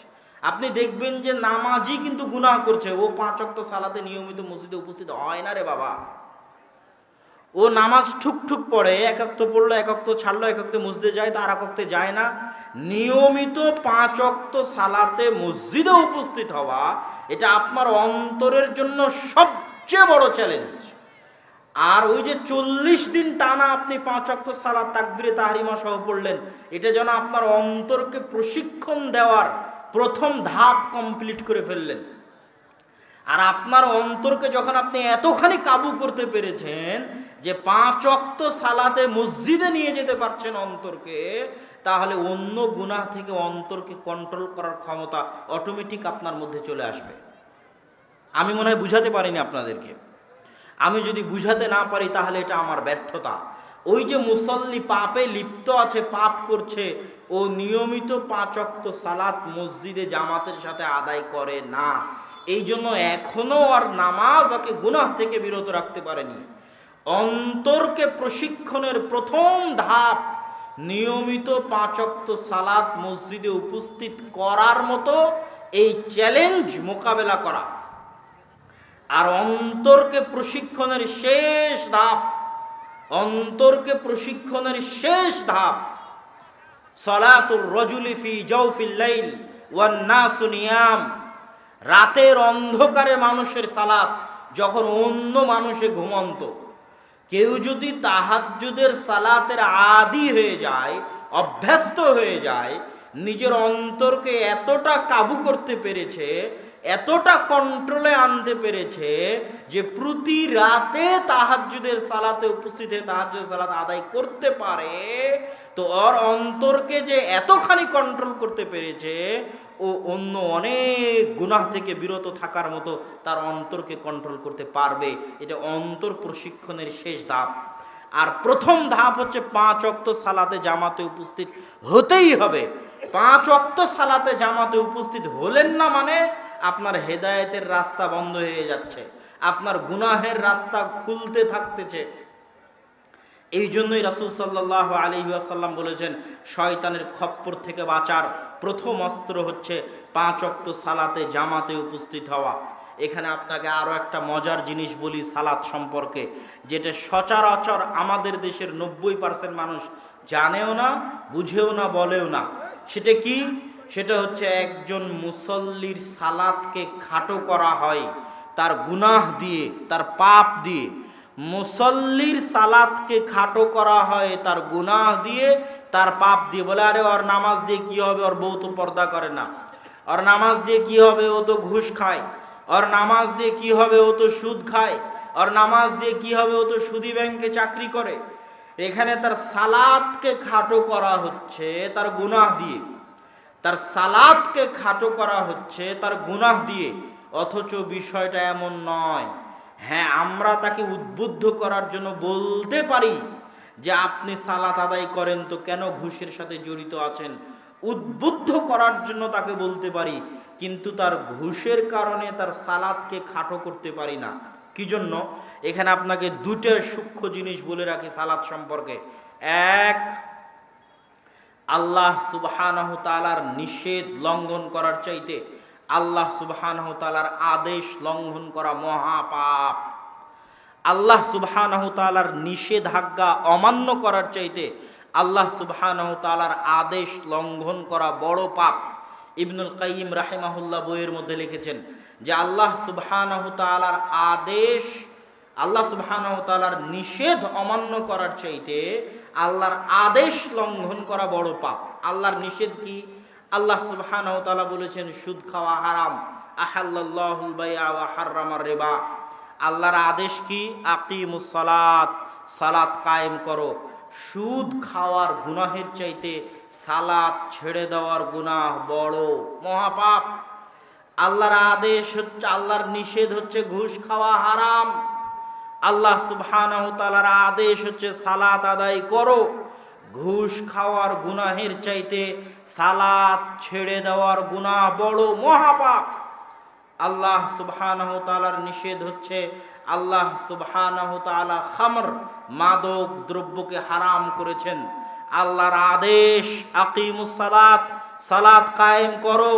আপনি দেখবেন যে নামাজি কিন্তু গুনাহ করছে, ও 5 ওয়াক্ত সালাতে নিয়মিত মসজিদে উপস্থিত হয় না রে বাবা। ও নামাজ ঠুকঠুক পড়ে, এক ওয়াক্ত পড়লো, এক ওয়াক্ত ছাড়লো, এক ওয়াক্তে মসজিদে যায়, তার এক ওয়াক্তে যায় না। নিয়মিত 5 ওয়াক্ত সালাতে মসজিদে উপস্থিত হওয়া, এটা আপনার অন্তরের জন্য সবচেয়ে বড় চ্যালেঞ্জ। আর ওই যে 40 দিন টানা আপনি 5 ওয়াক্ত সালাত তাকবীরে তাহরিমা সহ পড়লেন, এটা যেন আপনার অন্তরকে প্রশিক্ষণ দেওয়ার প্রথম ধাপ কমপ্লিট করে ফেললেন। আর আপনার অন্তরকে যখন আপনি এতখানি কাবু করতে পেরেছেন যে 5 ওয়াক্ত সালাতে মসজিদে নিয়ে যেতে পারছেন অন্তরকে, তাহলে অন্য গুনাহ থেকে অন্তরকে কন্ট্রোল করার ক্ষমতা অটোমেটিক আপনার মধ্যে চলে আসবে। আমি মনে হয় বুঝাতে পারিনি আপনাদেরকে। আমি যদি বুঝাতে না পারি তাহলে এটা আমার ব্যর্থতা। ওই যে মুসল্লি পাপে লিপ্ত আছে, পাপ করছে, ও নিয়মিত 5 ওয়াক্ত সালাত মসজিদে জামাতের সাথে আদায় করে না, এই জন্য এখনো আর নামাজ ওকে গুনাহ থেকে বিরত রাখতে পারেনি। অন্তরকে প্রশিক্ষণের প্রথম ধাপ নিয়মিত 5 ওয়াক্ত সালাত মসজিদে উপস্থিত করার মতো এই চ্যালেঞ্জ মোকাবেলা করা। আর অন্তরকে প্রশিক্ষণের শেষ ধাপ, অন্তরকে প্রশিক্ষণের শেষ ধাপ সালাতুর রাজুলি ফি জাওফিল লাইল ওয়ান নাসু নিয়াম। রাতের অন্ধকারে মানুষের সালাত, যখন অন্য মানুষে ঘুমন্ত। কেউ যদি তাহাজ্জুদের সালাতের আদি হয়ে যায়, অভ্যস্ত হয়ে যায়, নিজের অন্তরকে এতটা কাবু করতে পেরেছে, এতটা কন্ট্রোলে আনতে পেরেছে যে প্রতি রাতে তাহাজ্জুদের সালাতে উপস্থিত হয়ে তাহাজ্জুদের সালাত আদায় করতে পারে। তো ওর অন্তরকে যে এতখানি কন্ট্রোল করতে পেরেছে, ও অন্য অনেক গুনাহ থেকে বিরত থাকার মতো তার অন্তরকে কন্ট্রোল করতে পারবে। এটা অন্তর প্রশিক্ষণের শেষ ধাপ। আর প্রথম ধাপ হচ্ছে 5 ওয়াক্ত সালাতে জামাতে উপস্থিত হতেই হবে। 5 ওয়াক্ত সালাতে জামাতে উপস্থিত হলেন না মানে আপনার হেদায়েতের রাস্তা বন্ধ হয়ে যাচ্ছে, আপনার গুনাহের রাস্তা খুলতে থাকতেছে। এই জন্যই রাসূল সাল্লাল্লাহু আলাইহি ওয়াসাল্লাম বলেছেন, শয়তানের খপ্পর থেকে বাঁচার প্রথম অস্ত্র হচ্ছে 5 ওয়াক্ত সালাতে জামাতে উপস্থিত হওয়া। এখানে আপনাকে আরও একটা মজার জিনিস বলি সালাত সম্পর্কে, যেটা সচরাচর আমাদের দেশের 90% মানুষ জানেও না, বুঝেও না, বলেও না। সেটা কি? সেটা হচ্ছে একজন মুসল্লির সালাতকে খাটো করা হয় তার গুনাহ দিয়ে, তার পাপ দিয়ে। মুসল্লির সালাতকে খাটো করা হয় তার গুনাহ দিয়ে, তার পাপ দিয়ে। বলে আরে ওর নামাজ দিয়ে কি হবে, ওর বউ তো পর্দা করে না, ওর নামাজ দিয়ে কি হবে, ও তো ঘুষ খায়, ওর নামাজ দিয়ে কি হবে, ও তো সুদ খায়, ওর নামাজ দিয়ে কি হবে, ও তো সুদি ব্যাংকে চাকরি করে। এখানে তার সালাতকে খাটো করা হচ্ছে তার গুনাহ দিয়ে, তার সালাতকে খাটো করা হচ্ছে তার গুনাহ দিয়ে। অথচ বিষয়টা এমন নয়। হ্যাঁ, আমরা তাকে উদ্বুদ্ধ করার জন্য বলতে পারি যে আপনি সালাত আদায় করেন, তো কেন ঘুষের সাথে জড়িত আছেন, উদ্বুদ্ধ করার জন্য তাকে বলতে পারি। কিন্তু তার ঘুষের কারণে তার সালাতকে খাটো করতে পারি না। কি জন্য? এখানে আপনাকে দুটো সূক্ষ্ম জিনিস বলে রাখি সালাত সম্পর্কে। এক, আল্লাহ সুবহানাহু তাআলার নিষেধ লঙ্ঘন করার চাইতে আল্লাহ সুবহানাহু তাআলার আদেশ লঙ্ঘন করা মহাপাপ। আল্লাহ সুবহানাহু তাআলার নিষেধাজ্ঞা অমান্য করার চাইতে আল্লাহ সুবহানাহু তাআলার আদেশ লঙ্ঘন করা বড় পাপ। ইবনুল কাইয়িম রাহিমাহুল্লাহ বইয়ের মধ্যে লিখেছেন যে আল্লাহ সুবহানাহু তাআলার আদেশ, আল্লাহ সুবহানাহু তাআলার নিষেধ অমান্য করার চাইতে আল্লাহর আদেশ লঙ্ঘন করা বড় পাপ। আল্লাহর নিষেধ কি? আল্লাহ সুবহানাহু তাআলা বলেছেন সুদ খাওয়া হারাম, আহাল্লাল্লাহুল বাইআ ওয়া হাররামার রিবা। আল্লাহর আদেশ কি? আকিমুস সালাত, সালাত কায়েম করো। সুদ খাওয়ার গুনাহের চাইতে সালাত ছেড়ে দেওয়ার গুনাহ বড় মহাপাপ। আল্লাহর আদেশ হচ্ছে, আল্লাহর নিষেধ হচ্ছে ঘুষ খাওয়া হারাম। আল্লাহ সুবহানাহু তাআলার আদেশ হচ্ছে সালাত আদায় করো। ঘুষ খাওয়ার গুনাহের চাইতে সালাত ছেড়ে দেওয়ার গুনাহ বড় মহাপাপ। আল্লাহ সুবহানাহু তাআলার নিষেধ হচ্ছে, আল্লাহ সুবহানাহু তাআলা খামর, মাদক দ্রব্যকে হারাম করেছেন। আল্লাহর আদেশ আকিমুস সালাত, সালাত কায়েম করো।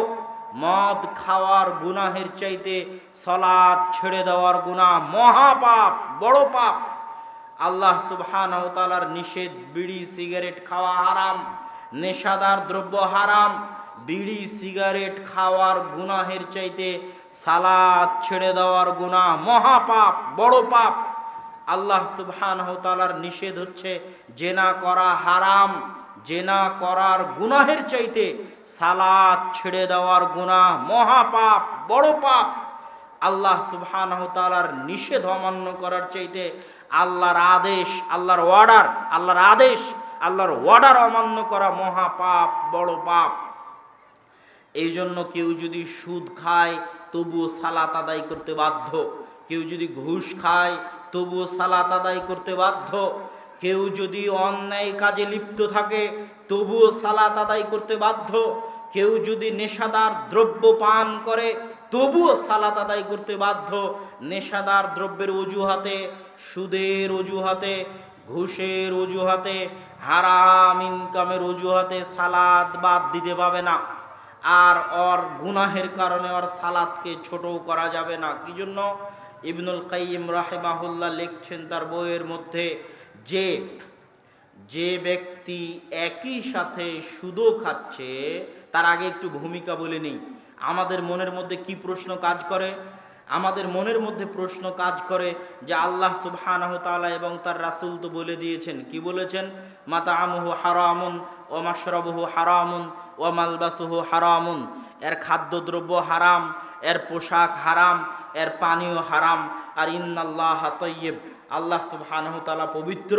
মদ খাওয়ার গুনাহের চাইতে সালাত ছেড়ে দেওয়ার গুনাহ মহাপাপ, বড় পাপ। আল্লাহ সুবহানাহু তাআলার নিষেধ বিড়ি সিগারেট খাওয়া হারাম, নেশাদার দ্রব্য হারাম। বিড়ি সিগারেট খাওয়ার গুনাহের চাইতে সালাত ছেড়ে দেওয়ার গুনাহ মহাপাপ, বড় পাপ। আল্লাহ সুবহানাহু তাআলার নিষেধ হচ্ছে জেনা করা হারাম, জেনা করার গুনাহের চাইতে সালাত ছেড়ে দেওয়ার গুনাহ মহাপাপ, বড় পাপ। আল্লাহ সুবহানাহু তাআলার নিষেধ অমান্য করার চাইতে আল্লাহর আদেশ, আল্লাহর অর্ডার, আল্লাহর আদেশ, আল্লাহর অর্ডার অমান্য করা মহাপাপ, বড় পাপ। এই জন্য কেউ যদি সুদ খায় তবুও সালাত আদায় করতে বাধ্য, কেউ যদি ঘুষ খায় তবুও সালাত আদায় করতে বাধ্য, কেউ যদি অন্যায় কাজে লিপ্ত থাকে তবুও সালাত আদায় করতে বাধ্য, কেউ যদি নেশাদার দ্রব্য পান করে তবুও সালাত আদায় করতে বাধ্য। নেশাদার দ্রব্যের অজুহাতে, সুদের অজুহাতে, ঘুষের অজুহাতে, হারাম ইনকামের অজুহাতে সালাত বাদ দিতে পাবে না। আর ওর গুনাহের কারণে ওর সালাতকে ছোট করা যাবে না। কি জন্য? ইবনুল কাইয়িম রাহিমাহুল্লাহ লিখছেন তার বইয়ের মধ্যে যে যে ব্যক্তি একই সাথে সুদও খাচ্ছে, তার আগে একটু ভূমিকা বলে নেই। আমাদের মনের মধ্যে কি প্রশ্ন কাজ করে? আমাদের মনের মধ্যে প্রশ্ন কাজ করে যে আল্লাহ সুবহানাহু তাআলা এবং তার রাসূল তো বলে দিয়েছেন, কি বলেছেন? মাতাআমুহু হারামুন ওয়া মাশরাবুহু হারামুন ওয়া মালবাসুহু হারামুন, এর খাদ্যদ্রব্য হারাম, এর পোশাক হারাম, এর পানীয় হারাম। আর ইন্নাল্লাহা তাইয়্যিব, আল্লাহ সুবহানাহু ওয়া তাআলা পবিত্র,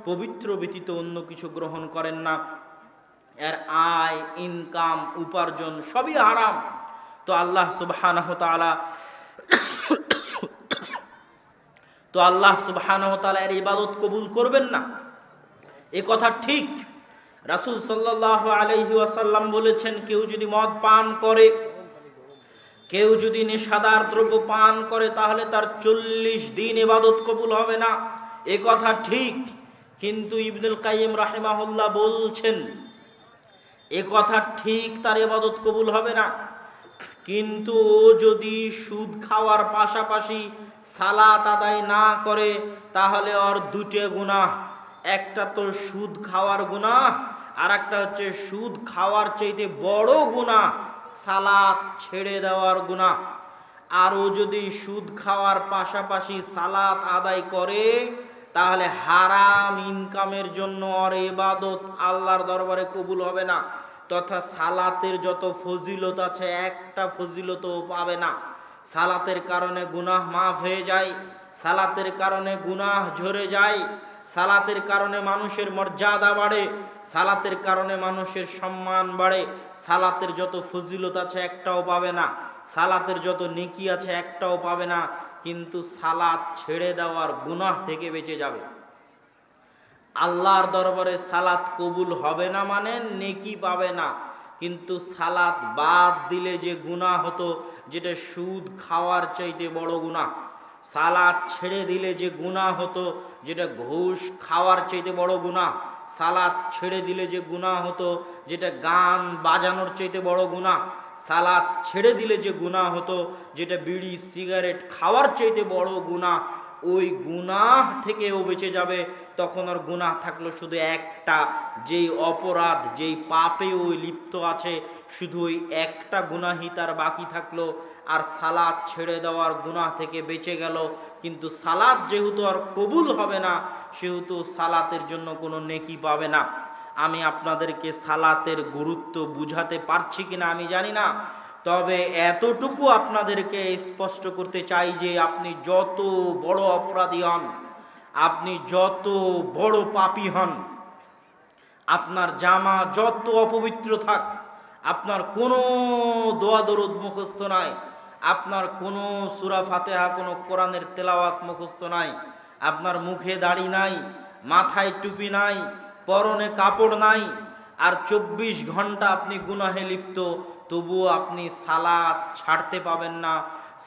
পবিত্র ব্যতীত অন্য কিছু গ্রহণ করেন না। এর আয়, ইনকাম, উপার্জন সবই হারাম। তো আল্লাহ সুবহানাহু ওয়া তাআলা এর ইবাদত কবুল করবেন না, এ কথা ঠিক। রাসূল সাল্লাল্লাহু আলাইহি ওয়াসাল্লাম বলেছেন, কেউ যদি মদ পান করে, কেউ যদি নেশাদার দ্রব্য পান করে, তাহলে তার 40 দিন ইবাদত কবুল হবে না, এ কথা ঠিক। কিন্তু ইবনুল কাইয়িম রাহিমাহুল্লাহ বলছেন, এ কথা ঠিক, তার ইবাদত কবুল হবে না। কিন্তু ও যদি সুদ খাওয়ার পাশাপাশি সালাত আদায় না করে, তাহলে ওর দুটো গুনাহ, একটা তো সুদ খাওয়ার গুনাহ, আর একটা হচ্ছে সুদ খাওয়ার চাইতে বড় গুনাহ সালাত ছেড়ে দেওয়ার গুনাহ। আর ও যদি সুদ খাওয়ার পাশাপাশি সালাত আদায় করে, তাহলে হারাম ইনকামের জন্য ওর ইবাদত আল্লাহর দরবারে কবুল হবে না, তথা সালাতের যত ফজিলত আছে একটা ফজিলতও পাবে না। সালাতের কারণে গুনাহ মাফ হয়ে যায়, সালাতের কারণে গুনাহ ঝরে যায়, সালাতের কারণে মানুষের মর্যাদা বাড়ে, সালাতের কারণে মানুষের সম্মান বাড়ে। সালাতের যত ফজিলত আছে একটাও পাবে না, সালাতের যত নেকি আছে একটাও পাবে না, কিন্তু সালাত ছেড়ে দেওয়ার গুনাহ থেকে বেঁচে যাবে। আল্লাহর দরবারে সালাত কবুল হবে না মানে নেকি পাবে না, কিন্তু সালাত বাদ দিলে যে গুনাহ হতো, যেটা সুদ খাওয়ার চাইতে বড় গুনাহ, সালাত ছেড়ে দিলে যে গুনাহ হতো, যেটা ঘুষ খাওয়ার চাইতে বড় গুনাহ, সালাত ছেড়ে দিলে যে গুনাহ হতো, যেটা গান বাজানোর চাইতে বড় গুনাহ, সালাত ছেড়ে দিলে যে গুনাহ হতো, যেটা বিড়ি সিগারেট খাওয়ার চাইতে বড় গুনাহ, ওই গুনাহ থেকে ও বেঁচে যাবে। তখন ওর গুনাহ থাকলো শুধু একটা, যেই অপরাধ, যেই পাপে ওই লিপ্ত আছে, শুধু ওই একটা গুনাহই তার বাকি থাকলো। আর সালাত ছেড়ে দেওয়ার গুনাহ থেকে বেঁচে গেল, কিন্তু সালাত যেহেতু আর কবুল হবে না, সেহেতু সালাতের জন্য কোনো নেকি পাবে না। আমি আপনাদেরকে সালাতের গুরুত্ব বুঝাতে পারছি কিনা আমি জানি না, তবে এতটুকু আপনাদেরকে স্পষ্ট করতে চাই যে আপনি যত বড় অপরাধী হন, আপনি যত বড় পাপী হন, আপনার জামা যত অপবিত্র থাক, আপনার কোনো দোয়া দরুদ মুখস্থ নাই, আপনার কোনো সূরা ফাতিহা, কোনো কোরআনের তেলাওয়াত মুখস্থ নাই, আপনার মুখে দাড়ি নাই, মাথায় টুপি নাই, পরনে কাপড় নাই, আর 24 ঘন্টা আপনি গুনাহে লিপ্ত, তবুও আপনি সালাত ছাড়তে পাবেন না,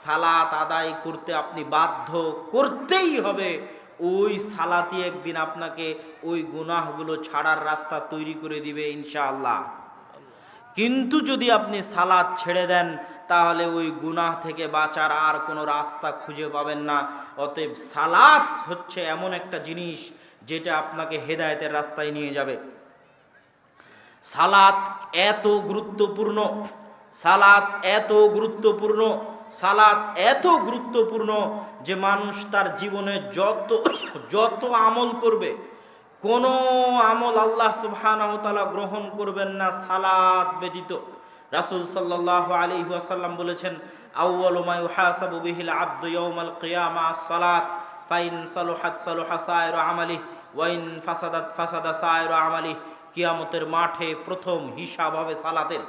সালাত আদায় করতে আপনি বাধ্য, করতেই হবে। ওই সালাতই একদিন আপনাকে ওই গুনাহগুলো ছাড়ার রাস্তা তৈরি করে দিবে ইনশাআল্লাহ। কিন্তু যদি আপনি সালাত ছেড়ে দেন, তাহলে ওই গুনাহ থেকে বাঁচার আর কোনো রাস্তা খুঁজে পাবেন না। অতএব সালাত হচ্ছে এমন একটা জিনিস যেটা আপনাকে হেদায়েতের রাস্তায় নিয়ে যাবে। সালাত এত গুরুত্বপূর্ণ, সালাত এত গুরুত্বপূর্ণ, সালাত এত গুরুত্বপূর্ণ যে মানুষ তার জীবনে যত আমল করবে, কোনো আমল আল্লাহ সুবহানাহু ওয়া তাআলা গ্রহণ করবেন না সালাত ব্যতীত। রাসূল সাল্লাল্লাহু আলাইহি ওয়াসাল্লাম বলেছেন, আউয়ালু মা ইউহাসাবু বিহিল আবদু ইয়াউমাল কিয়ামা আস-সালাত, ফাইন সালুহাত সালুহা সাইরু আমালিহি ওয়া ইন ফাসাদাত ফাসাদা সাইরু আমালিহি। কিয়ামতের মাঠে প্রথম হিসাব হবে সালাতের।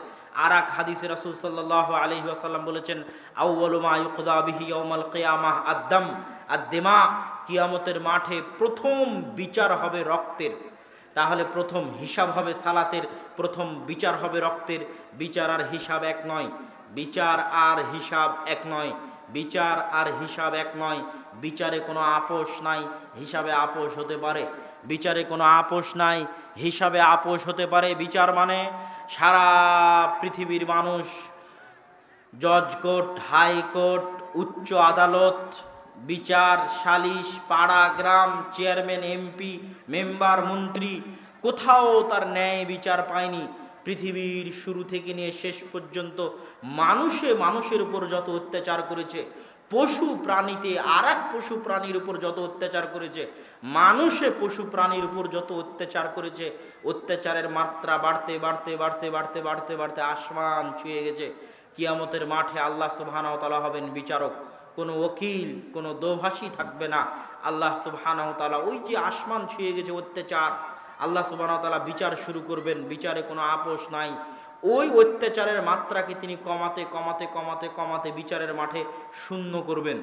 আর এক হাদিসে রাসূল সাল্লাল্লাহু আলাইহি ওয়াসাল্লাম বলেছেন, আউয়ালু মা ইউকদা বিহি ইয়াউমাল কিয়ামাহ আদ-দাম আদ-দিমা। কিয়ামতের মাঠে প্রথম বিচার হবে রক্তের। তাহলে প্রথম হিসাব হবে সালাতের, প্রথম বিচার হবে রক্তের। বিচার আর হিসাব এক নয়, বিচার আর হিসাব এক নয়, বিচার আর হিসাব এক নয়। বিচারে কোনো আপোষ নাই, হিসাবে আপোষ হতে পারে। বিচারে কোনো আপোষ নাই, হিসাবে আপোষ হতে পারে। বিচার মানে সারা পৃথিবীর মানুষ, জজ কোর্ট, হাইকোর্ট, উচ্চ আদালত, বিচার, সালিশ, পাড়া, গ্রাম, চেয়ারম্যান, এমপি, মেম্বার, মন্ত্রী, কোথাও তার ন্যায় বিচার পায়নি। পৃথিবীর শুরু থেকে নিয়ে শেষ পর্যন্ত মানুষের উপর যত অত্যাচার করেছে, পশু প্রাণীতে আর এক পশু প্রাণীর উপর যত অত্যাচার করেছে, মানুষে পশু প্রাণীর উপর যত অত্যাচার করেছে, অত্যাচারের মাত্রা বাড়তে বাড়তে বাড়তে বাড়তে বাড়তে বাড়তে আসমান ছুঁয়ে গেছে। কিয়ামতের মাঠে আল্লাহ সুবহানাহু ওয়া তাআলা হবেন বিচারক, কোনো ওকিল, কোনো দোভাষী থাকবে না। আল্লাহ সুবহানাহু ওয়া তাআলা ওই যে আসমান ছুঁয়ে গেছে অত্যাচার, আল্লাহ সুবহানাহু ওয়া তাআলা বিচার শুরু করবেন, বিচারে কোনো আপোষ নাই। ওই অত্যাচারের মাত্রাকে তিনি কমাতে কমাতে কমাতে কমাতে বিচারের মাঠে শূন্য করবেন।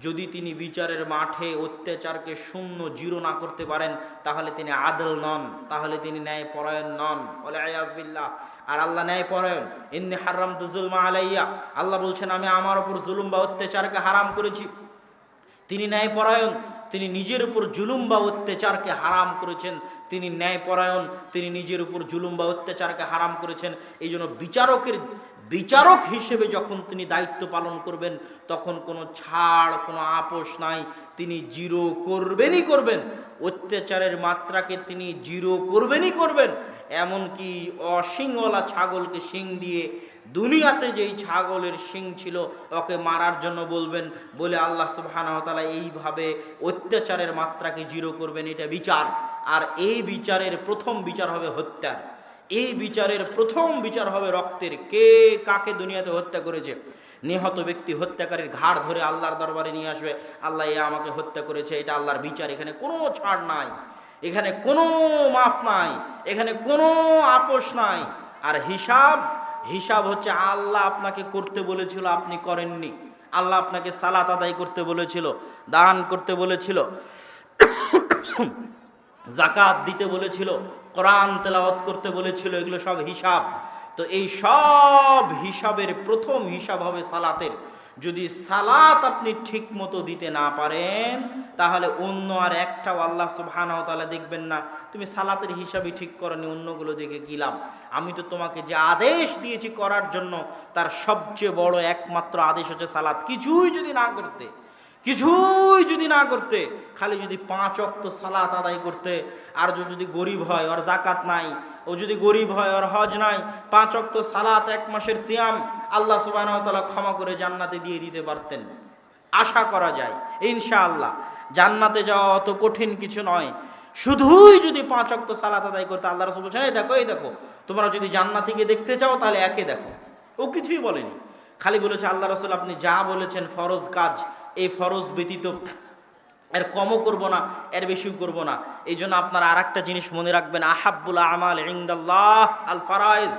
যদি তিনি বিচারের মাঠে অত্যাচারকে শূন্য, জিরো না করতে পারেন, তাহলে তিনি আদল নন, তাহলে তিনি ন্যায়পরায়ণ নন। বলে আয়াজ বিল্লাহ। আর আল্লাহ ন্যায়পরায়ণ। ইন্নী হারামতু যুলমা আলাইয়া, আল্লাহ বলছেন আমি আমার উপর জুলুম বা অত্যাচারকে হারাম করেছি। তিনি ন্যায়পরায়ণ, তিনি নিজের উপর জুলুম বা অত্যাচারকে হারাম করেছেন। তিনি ন্যায়পরায়ণ, তিনি নিজের উপর জুলুম বা অত্যাচারকে হারাম করেছেন। এই জন্য বিচারক হিসেবে যখন তিনি দায়িত্ব পালন করবেন, তখন কোনো ছাড়, কোনো আপোষ নাই, তিনি জিরো করবেনই করবেন। অত্যাচারের মাত্রাকে তিনি জিরো করবেনই করবেন। এমনকি অশিংওয়ালা ছাগলকে শিং দিয়ে, দুনিয়াতে যেই ছাগলের শিং ছিল ওকে মারার জন্য বলবেন, বলে আল্লাহ সুবহানাহু ওয়া তাআলা এইভাবে অত্যাচারের মাত্রাকে জিরো করবেন। এটা বিচার। আর এই বিচারের প্রথম বিচার হবে হত্যার। এই বিচারের প্রথম বিচার হবে রক্তের। কে কাকে দুনিয়াতে হত্যা করেছে, নিহত ব্যক্তি হত্যাকারীর ঘাড় ধরে আল্লাহর দরবারে নিয়ে আসবে, আল্লাহ এ আমাকে হত্যা করেছে। এটা আল্লাহর বিচার। এখানে কোনো ছাড় নাই, এখানে কোনো মাফ নাই, এখানে কোনো আপোষ নাই। আর হিসাব হচ্ছে আল্লাহ আপনাকে করতে বলেছিল, আপনি করেননি। আল্লাহ আপনাকে সালাত আদায় করতে বলেছিল, দান করতে বলেছিল, যাকাত দিতে বলেছিল, কোরআন তেলাওয়াত করতে বলেছিল। এগুলো সব হিসাব। তো এই সব হিসাবের প্রথম হিসাব হবে সালাতের। যদি সালাত আপনি ঠিক মতো দিতে না পারেন, তাহলে অন্য আর একটাও আল্লাহ সুবহানাহু ওয়া তাআলা দেখবেন না। তুমি সালাতের হিসাবই ঠিক করনি, অন্যগুলো দেখে কি লাভ? আমি তো তোমাকে যে আদেশ দিয়েছি করার জন্য, তার সবচেয়ে বড় একমাত্র আদেশ হচ্ছে সালাত। কিছুই যদি না করতে, খালি যদি 5 ওয়াক্ত সালাত আদায় করতে, আর যদি গরিব হয়, ওর জাকাত নাই, ও যদি গরিব হয়, ওর হজ নাই, 5 ওয়াক্ত সালাত, 1 মাসের সিয়াম, আল্লাহ সুবহানাহু ওয়া তাআলা ক্ষমা করে জান্নাতে দিয়ে দিতে পারতেন। আশা করা যায় ইনশাআল্লাহ। জান্নাতে যাওয়া অত কঠিন কিছু নয়। শুধুই যদি 5 ওয়াক্ত সালাত আদায় করতে, আল্লাহ রাসূল বলেছেন এই দেখো তোমরা যদি জান্নাতীকে দেখতে চাও তাহলে একে দেখো। ও কিছুই বলেনি, খালি বলেছে আল্লাহ রাসূল আপনি যা বলেছেন ফরজ কাজ, এই ফরজ ব্যতীত এর কমও করব না, এর বেশিও করব না। এই জন্য আপনারা আর একটা জিনিস মনে রাখবেন, আহাব্বুল আমাল ইনদাল্লাহ আল ফারাইজ।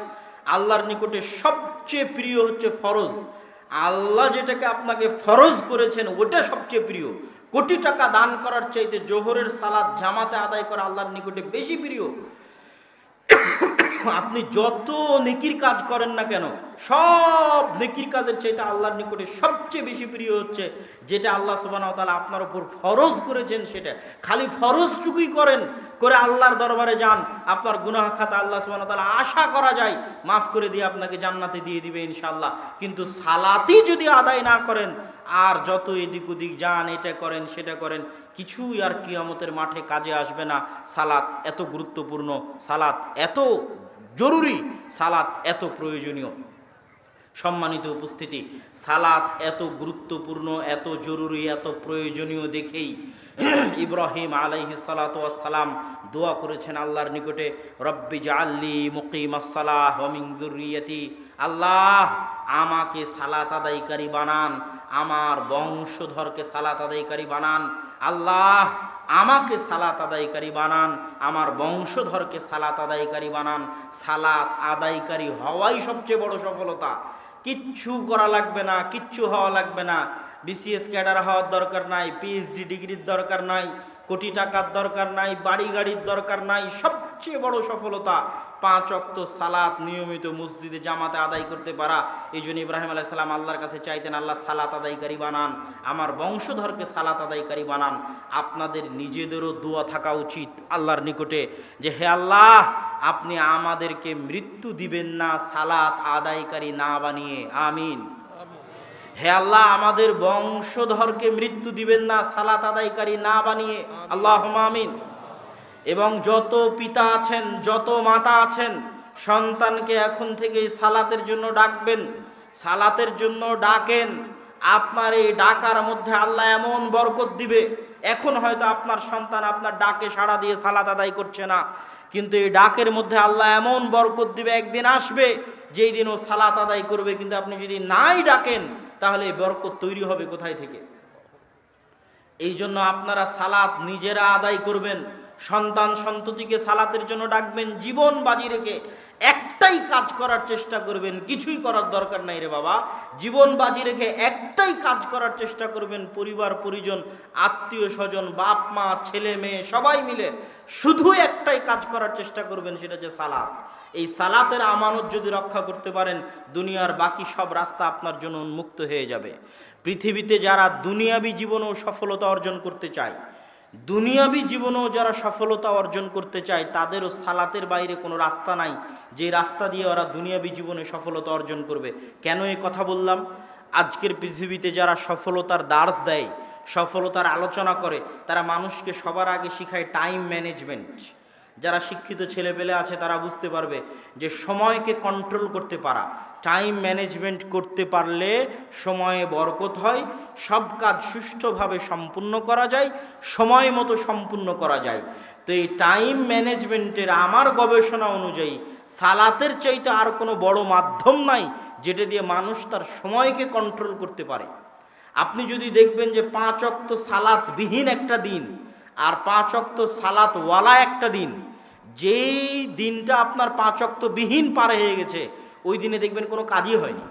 আল্লাহর নিকটে সবচেয়ে প্রিয় হচ্ছে ফরজ। আল্লাহ যেটাকে আপনাকে ফরজ করেছেন ওটা সবচেয়ে প্রিয়। কোটি টাকা দান করার চাইতে জোহরের সালাত জামাতে আদায় করা আল্লাহর নিকটে বেশি প্রিয়। আপনি যত নেকির কাজ করেন না কেন, সব নেকির কাজের চাইতে আল্লাহর নিকটে সবচেয়ে বেশি প্রিয় হচ্ছে যেটা আল্লাহ সুবহানাহু ওয়া তাআলা আপনার উপর ফরজ করেছেন। সেটা খালি ফরজটুকুই করেন, করে আল্লাহর দরবারে যান, আপনার গুনাহ খাতা আল্লাহ সুবহানাহু ওয়া তাআলা আশা করা যায় মাফ করে দিয়ে আপনাকে জান্নাতে দিয়ে দিবে ইনশাআল্লাহ। কিন্তু সালাতই যদি আদায় না করেন, আর যত এদিক ওদিক যান, এটা করেন সেটা করেন, কিছুই আর কিয়ামতের মাঠে কাজে আসবে না। সালাত এত গুরুত্বপূর্ণ, সালাত এত জরুরি, সালাত এত প্রয়োজনীয়। সম্মানিত উপস্থিতি, সালাত এত গুরুত্বপূর্ণ, এত জরুরি, এত প্রয়োজনীয় দেখেই ইব্রাহিম আলাইহিস সালাতু ওয়াস সালাম দোয়া করেছেন আল্লাহর নিকটে, রব্বি জাআলনি মুকিমাস সালাহ ওয়া মিন যুররিয়াতি। আল্লাহ আমাকে সালাত আদায়কারী বানান, আমার বংশধরকে সালাত আদায়কারী বানান। আল্লাহ আমাকে সালাত আদায়কারী বানান, আমার বংশধরকে সালাত আদায়কারী বানান। সালাত আদায়কারী হওয়াই সবচেয়ে বড় সফলতা। কিচ্ছু করা লাগবে না, কিচ্ছু হওয়া লাগবে না। বিসিএস ক্যাডার হওয়ার দরকার নাই, পিএইচডি ডিগ্রির দরকার নাই, কোটি টাকার দরকার নাই, বাড়ি গাড়ির দরকার নাই। সবচেয়ে বড় সফলতা 5 ওয়াক্ত সালাত নিয়মিত মসজিদে জামাতে আদায় করতে পারা। এই জন্য ইব্রাহিম আলাইহিস সালাম আল্লাহর কাছে চাইতেন, আল্লাহ সালাত আদায়কারী বানান, আমার বংশধরকে সালাত আদায়কারী বানান। আপনাদের নিজেদেরও দোয়া থাকা উচিত আল্লাহর নিকটে যে হে আল্লাহ, আপনি আমাদেরকে মৃত্যু দিবেন না সালাত আদায়কারী না বানিয়ে। আমিন। হে আল্লাহ, আমাদের বংশধরকে মৃত্যু দিবেন না সালাত আদায়কারী না বানিয়ে। আল্লাহুম্মা আমিন। এবং যত পিতা আছেন, যত মাতা আছেন, সন্তানকে এখন থেকেই সালাতের জন্য ডাকবেন, সালাতের জন্য ডাকেন। আপনার এই ডাকার মধ্যে আল্লাহ এমন বরকত দিবে, এখন হয়তো আপনার সন্তান আপনার ডাকে সাড়া দিয়ে সালাত আদায় করছে না, কিন্তু এই ডাকের মধ্যে আল্লাহ এমন বরকত দিবে, একদিন আসবে যেই দিন ও সালাত আদায় করবে, কিন্তু আপনি যদি নাই ডাকেন তাহলে এই বরকত তৈরি হবে কোথায় থেকে? এই জন্য আপনারা সালাত নিজেরা আদায় করবেন, সন্তান সন্ততিকে সালাতের জন্য ডাকবেন, জীবন বাজি রেখে একটাই কাজ করার চেষ্টা করবেন, কিছুই করার দরকার নাই রে বাবা, জীবন বাজি রেখে একটাই কাজ করার চেষ্টা করবেন, পরিবার পরিজন আত্মীয় স্বজন বাপ মা ছেলে মেয়ে সবাই মিলে শুধু একটাই কাজ করার চেষ্টা করবেন, সেটা হচ্ছে সালাত। এই সালাতের আমানত যদি রক্ষা করতে পারেন, দুনিয়ার বাকি সব রাস্তা আপনার জন্য উন্মুক্ত হয়ে যাবে। পৃথিবীতে যারা দুনিয়াবী জীবনেও সফলতা অর্জন করতে চায়, দুনিয়াবী জীবনেও যারা সফলতা অর্জন করতে চায়, তাদেরও সালাতের বাইরে কোনো রাস্তা নাই যে রাস্তা দিয়ে ওরা দুনিয়াবী জীবনে সফলতা অর্জন করবে। কেন এই কথা বললাম? আজকের পৃথিবীতে যারা সফলতার দার্স দেয়, সফলতার আলোচনা করে, তারা মানুষকে সবার আগে শিখায় টাইম ম্যানেজমেন্ট। যারা শিক্ষিত ছেলেপেলে আছে তারা বুঝতে পারবে যে সময়কে কন্ট্রোল করতে পারা, টাইম ম্যানেজমেন্ট করতে পারলে সময়ে বরকত হয়, সব কাজ সুষ্ঠুভাবে সম্পূর্ণ করা যায়, সময় মতো সম্পূর্ণ করা যায়। তো এই টাইম ম্যানেজমেন্টের আমার গবেষণা অনুযায়ী সালাতের চাইতে আর কোনো বড় মাধ্যম নাই যেটা দিয়ে মানুষ তার সময়কে কন্ট্রোল করতে পারে। আপনি যদি দেখবেন যে 5 ওয়াক্ত সালাত বিহীন একটা দিন আর 5 ওয়াক্ত সালাতওয়ালা একটা দিন, যেই দিনটা আপনার 5 ওয়াক্ত বিহীন পার হয়ে গেছে, ওই দিনে দেখবেন কোনো কাজই হয়নি।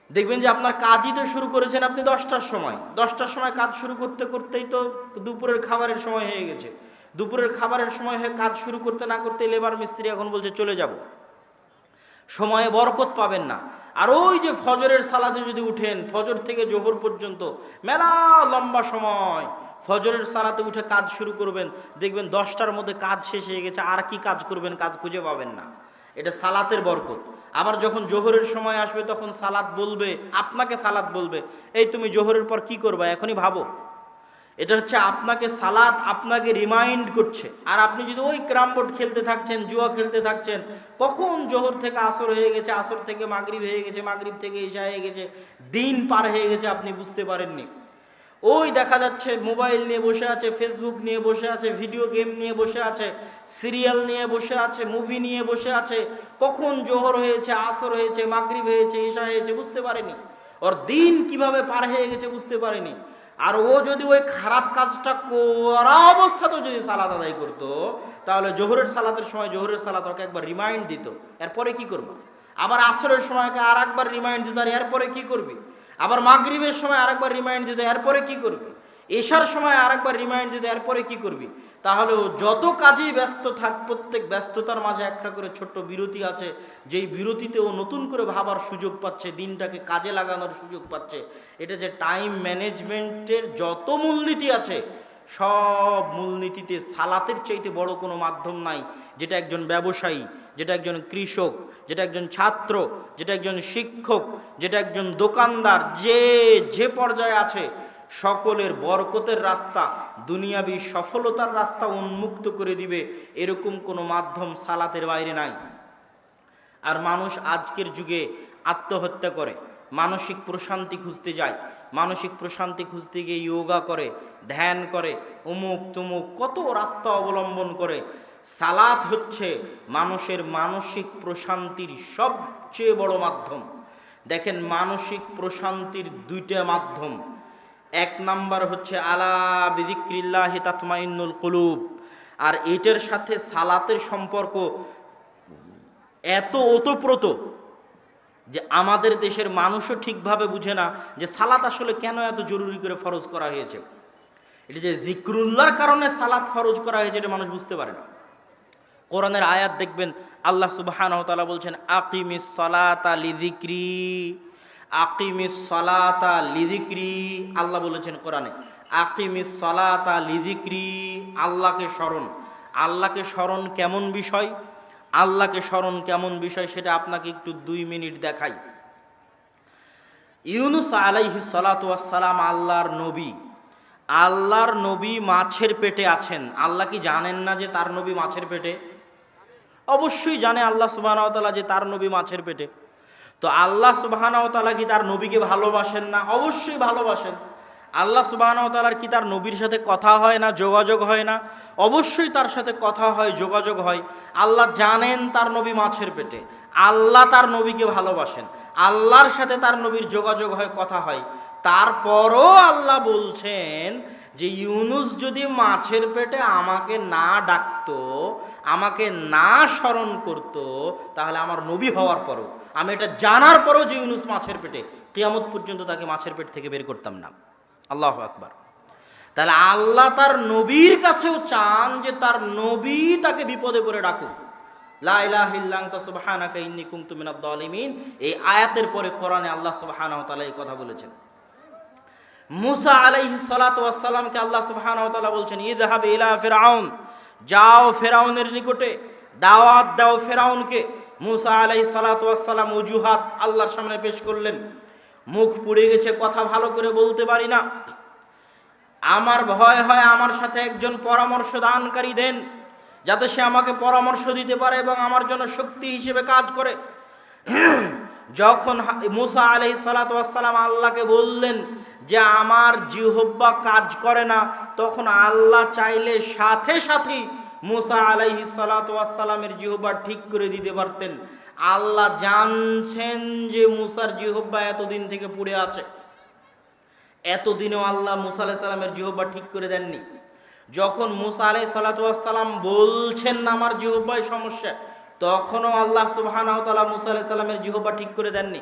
দেখবেন যে আপনার কাজই তো শুরু করেছেন আপনি 10টার সময়, 10টার সময় কাজ শুরু করতে করতেই তো দুপুরের খাবারের সময় হয়ে গেছে, দুপুরের খাবারের সময় হয়ে কাজ শুরু করতে না করতে লেবার মিস্ত্রি এখন বলছে চলে যাব, সময়ে বরকত পাবেন না। আর ওই যে ফজরের সালাতে যদি উঠেন, ফজর থেকে জোহর পর্যন্ত মেলা লম্বা সময় ফজরের সালাতে উঠে কাজ শুরু করবেন, দেখবেন 10টার মধ্যে কাজ শেষ হয়ে গেছে, আর কি কাজ করবেন, কাজ খুঁজে পাবেন না। এটা সালাতের বরকত। আবার যখন জোহরের সময় আসবে তখন সালাত বলবে, আপনাকে সালাত বলবে, এই তুমি জোহরের পর কি করবা এখনই ভাবো। এটা হচ্ছে আপনাকে সালাত আপনাকে রিমাইন্ড করছে। আর আপনি যদি ওই ক্যারাম বোর্ড খেলতে থাকছেন, জুয়া খেলতে থাকছেন, কখন জোহর থেকে আসর হয়ে গেছে, আসর থেকে মাগরিব হয়ে গেছে, মাগরিব থেকে ইশা হয়ে গেছে, দিন পার হয়ে গেছে, আপনি বুঝতে পারেননি। ওই দেখা যাচ্ছে মোবাইল নিয়ে বসে আছে, ফেসবুক নিয়ে বসে আছে, ভিডিও গেম নিয়ে বসে আছে, সিরিয়াল নিয়ে বসে আছে, মুভি নিয়ে বসে আছে, কখন জোহর হয়েছে, আসর হয়েছে, মাগরিব হয়েছে, ইশা হয়েছে, বুঝতে পারেনি। ওর দিন কিভাবে পার হয়ে গেছে বুঝতে পারেনি। আর ও যদি ওই খারাপ কাজটা করা অবস্থাতেও যদি সালাত আদায় করতো, তাহলে জোহরের সালাতের সময় জোহরের সালাত ওকে একবার রিমাইন্ড দিত, এরপরে কি করবো। আবার আসরের সময়কে আর একবার রিমাইন্ড দিত, আর এরপরে কি করবি। আবার মাগরিবের সময় আরেকবার রিমাইন্ড দিতে, এরপরে কি করবি। এশার সময় আরেকবার রিমাইন্ড দিতে, এরপরে কি করবি। তাহলে যত কাজেই ব্যস্ত থাক, প্রত্যেক ব্যস্ততার মাঝে একটা করে ছোট্ট বিরতি আছে, যেই বিরতিতে ও নতুন করে ভাবার সুযোগ পাচ্ছে, দিনটাকে কাজে লাগানোর সুযোগ পাচ্ছে। এটা যে টাইম ম্যানেজমেন্টের যত মূলনীতি আছে, সব মূলনীতিতে সালাতের চাইতে বড় কোনো মাধ্যম নাই, যেটা একজন ব্যবসায়ী, যেটা একজন কৃষক, যেটা একজন ছাত্র, যেটা একজন শিক্ষক, যেটা একজন দোকানদার, যে পর্যায়ে আছে, সকলের বরকতের রাস্তা, দুনিয়াবী সফলতার রাস্তা উন্মুক্ত করে দিবে, এরকম কোনো মাধ্যম সালাতের বাইরে নাই। আর মানুষ আজকের যুগে আত্মহত্যা করে, মানসিক প্রশান্তি খুঁজতে যায়, মানসিক প্রশান্তি খুঁজতে গিয়ে যোগা করে, ধ্যান করে, অমুক তুমুক কত রাস্তা অবলম্বন করে। সালাত হচ্ছে মানুষের মানসিক প্রশান্তির সবচেয়ে বড় মাধ্যম। দেখেন, মানসিক প্রশান্তির 2টা মাধ্যম। 1 নাম্বার হচ্ছে আলা বিযিক্রিল্লাহি তাতমাইন্নুল কুলুব। আর এটার সাথে সালাতের সম্পর্ক এত ওতপ্রোত যে আমাদের দেশের মানুষও ঠিকভাবে বুঝে না যে সালাত আসলে কেন এত জরুরি করে ফরজ করা হয়েছে। এটা যে যিকরুল্লাহর কারণে সালাত ফরজ করা হয়েছে, এটা মানুষ বুঝতে পারে না। কোরআনের আয়াত দেখবেন, আল্লাহ সুবহানাহু ওয়া তাআলা বলছেন আকিমিস সালাতা লিযিকরি, আকিমিস সালাতা লিযিকরি। আল্লাহ বলেছেন কোরআনে আকিমিস সালাতা লিযিকরি, আল্লাহকে স্মরণ। আল্লাহকে স্মরণ কেমন বিষয়, আল্লাহকে স্মরণ কেমন বিষয় সেটা আপনাকে একটু 2 মিনিট দেখাই। ইউনুস আলাইহিস সালাতু ওয়াস সালাম আল্লাহর নবী, আল্লাহর নবী মাছের পেটে আছেন। আল্লাহ কি জানেন না যে তার নবী মাছের পেটে? অবশ্যই জানে আল্লাহ সুবহানাহু ওয়া তাআলা যে তার নবী মাছের পেটে। তো আল্লাহ সুবহানাহু ওয়া তাআলা কি তার নবীকে ভালোবাসেন না? অবশ্যই ভালোবাসেন। আল্লাহ সুবহানাহু ওয়া তাআলার কি তার নবীর সাথে কথা হয় না, যোগাযোগ হয় না? অবশ্যই তার সাথে কথা হয়, যোগাযোগ হয়। আল্লাহ জানেন তার নবী মাছের পেটে, আল্লাহ তার নবীকে ভালোবাসেন, আল্লাহর সাথে তার নবীর যোগাযোগ হয়, কথা হয়। তারপরও আল্লাহ বলছেন যে ইউনুস যদি মাছের পেটে আমাকে না ডাকতো, আমাকে না স্মরণ করতো, তাহলে আমার নবী হওয়ার পরও, আমি এটা জানার পরও যে ইউনুস মাছের পেটে, কিয়ামত পর্যন্ত তাকে মাছের পেট থেকে বের করতাম না। আল্লাহু আকবার। তাহলে আল্লাহ তার নবীর কাছেও চান যে তার নবী তাকে বিপদে পড়ে ডাকুক। লা ইলাহা ইল্লা আনতা সুবহানাকা ইন্নী কুনতু মিনাজ জালিমিন। এই আয়াতের পরে কোরআনে আল্লাহ সুবহানাহু ওয়া তাআলা এই কথা বলেছেন। মুসা আলাইহিস সালাতু ওয়াস সালামকে আল্লাহ সুবহানাহু ওয়া তাআলা বলছেন, ইযহাব ইলা ফিরআউন, যাও ফেরাউনের নিকটে, দাওয়াত দাও ফেরাউনকে। মুসা আলাইহিস সালাতু ওয়াস সালাম অজুহাত আল্লাহর সামনে পেশ করলেন। মুখ পুড়ে গেছে, কথা ভালো করে বলতে পারি না, আমার ভয় হয় আমার সাথে একজন পরামর্শ দানকারী দেন, যাতে সে আমাকে পরামর্শ দিতে পারে এবং আমার জন্য শক্তি হিসেবে কাজ করে। যখন মুসা আলাইহিস সালাতু ওয়াস সালাম আল্লাহকে বললেন যে আমার জিহ্বা কাজ করে না, তখন আল্লাহ চাইলে সাথে সাথেই মুসা আলাইহিস সালাতু ওয়াস সালামের জিহ্বা ঠিক করে দিতে পারতেন। আল্লাহ জানছেন যে মুসার জিহ্বা এতদিন থেকে পুড়ে আছে, এতদিনেও আল্লাহ মুসা আলাইহিস সালামের জিহ্বা ঠিক করে দেননি। যখন মুসা আলাইহিস সালাতু ওয়াস সালাম বলছেন আমার জিহ্বায় সমস্যা, তখনও আল্লাহ সুবহানাহু ওয়া তাআলা মুসা আলাইহিস সালামের জিহ্বা ঠিক করে দেননি।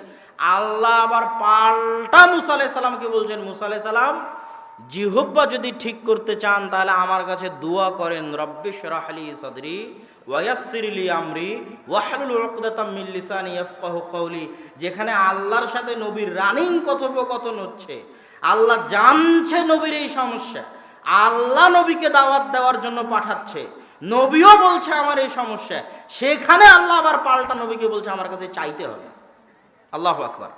আল্লাহ আবার পাল্টা মুসা আলাইহিস সালামকে বলছেন, মুসা আলাইহিস সালাম জিহ্বা যদি ঠিক করতে চান তাহলে আমার কাছে দোয়া করেন, রব্বিশরাহ লি সাদরি ওয়া ইয়াসসির লি আমরি ওয়াহলুল উকদাতাম মিন লিসানি ইয়াফকাহু কওলি। যেখানে আল্লাহর সাথে নবীর রানিং কথোপকথন হচ্ছে, আল্লাহ জানছে নবীর এই সমস্যা, আল্লাহ নবীকে দাওয়াত দেওয়ার জন্য পাঠাচ্ছে, নবীও বলছে আমার এই সমস্যা, সেখানে আল্লাহ আবার পাল্টা নবীকে বলছে আমার কাছে চাইতে হবে। আল্লাহু আকবার।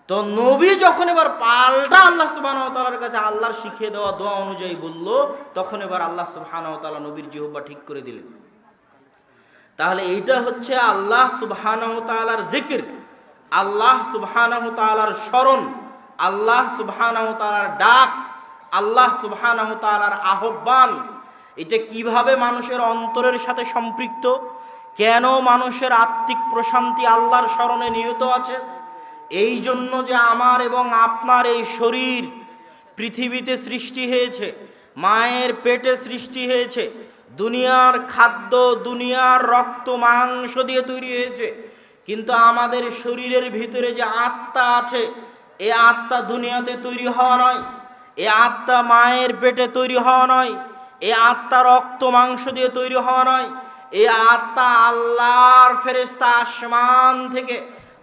তো নবী যখন এবার পাল্টা আল্লাহ সুবহানাহু ওয়া তাআলার কাছে আল্লাহর শিখিয়ে দেওয়া দোয়া অনুযায়ী বলল, তখন এবার আল্লাহ সুবহানাহু ওয়া তাআলা নবীর জিহ্বা ঠিক করে দিলেন। তাহলে এইটা হচ্ছে আল্লাহ সুবহানাহু ওয়া তাআলার জিকির, আল্লাহ সুবহানাহু ওয়া তাআলার স্মরণ, আল্লাহ সুবহানাহু ওয়া তাআলার ডাক, আল্লাহ সুবহানাহু ওয়া তাআলার আহ্বান। এটা কিভাবে মানুষের অন্তরের সাথে সম্পৃক্ত, কেন মানুষের আত্মিক প্রশান্তি আল্লাহর স্মরণে নিহিত আছে? এই জন্য যে আমার এবং আপনার এই শরীর পৃথিবীতে সৃষ্টি হয়েছে, মায়ের পেটে সৃষ্টি হয়েছে, দুনিয়ার খাদ্য, দুনিয়ার রক্ত মাংস দিয়ে তৈরি হয়েছে, কিন্তু আমাদের শরীরের ভিতরে যে আত্মা আছে, এ আত্মা দুনিয়াতে তৈরি হওয়া নয়, এ আত্মা মায়ের পেটে তৈরি হওয়া নয়, এ আত্মা রক্ত মাংস দিয়ে তৈরি হওয়া নয়, এ আত্মা আল্লাহর ফেরেশতা আসমান থেকে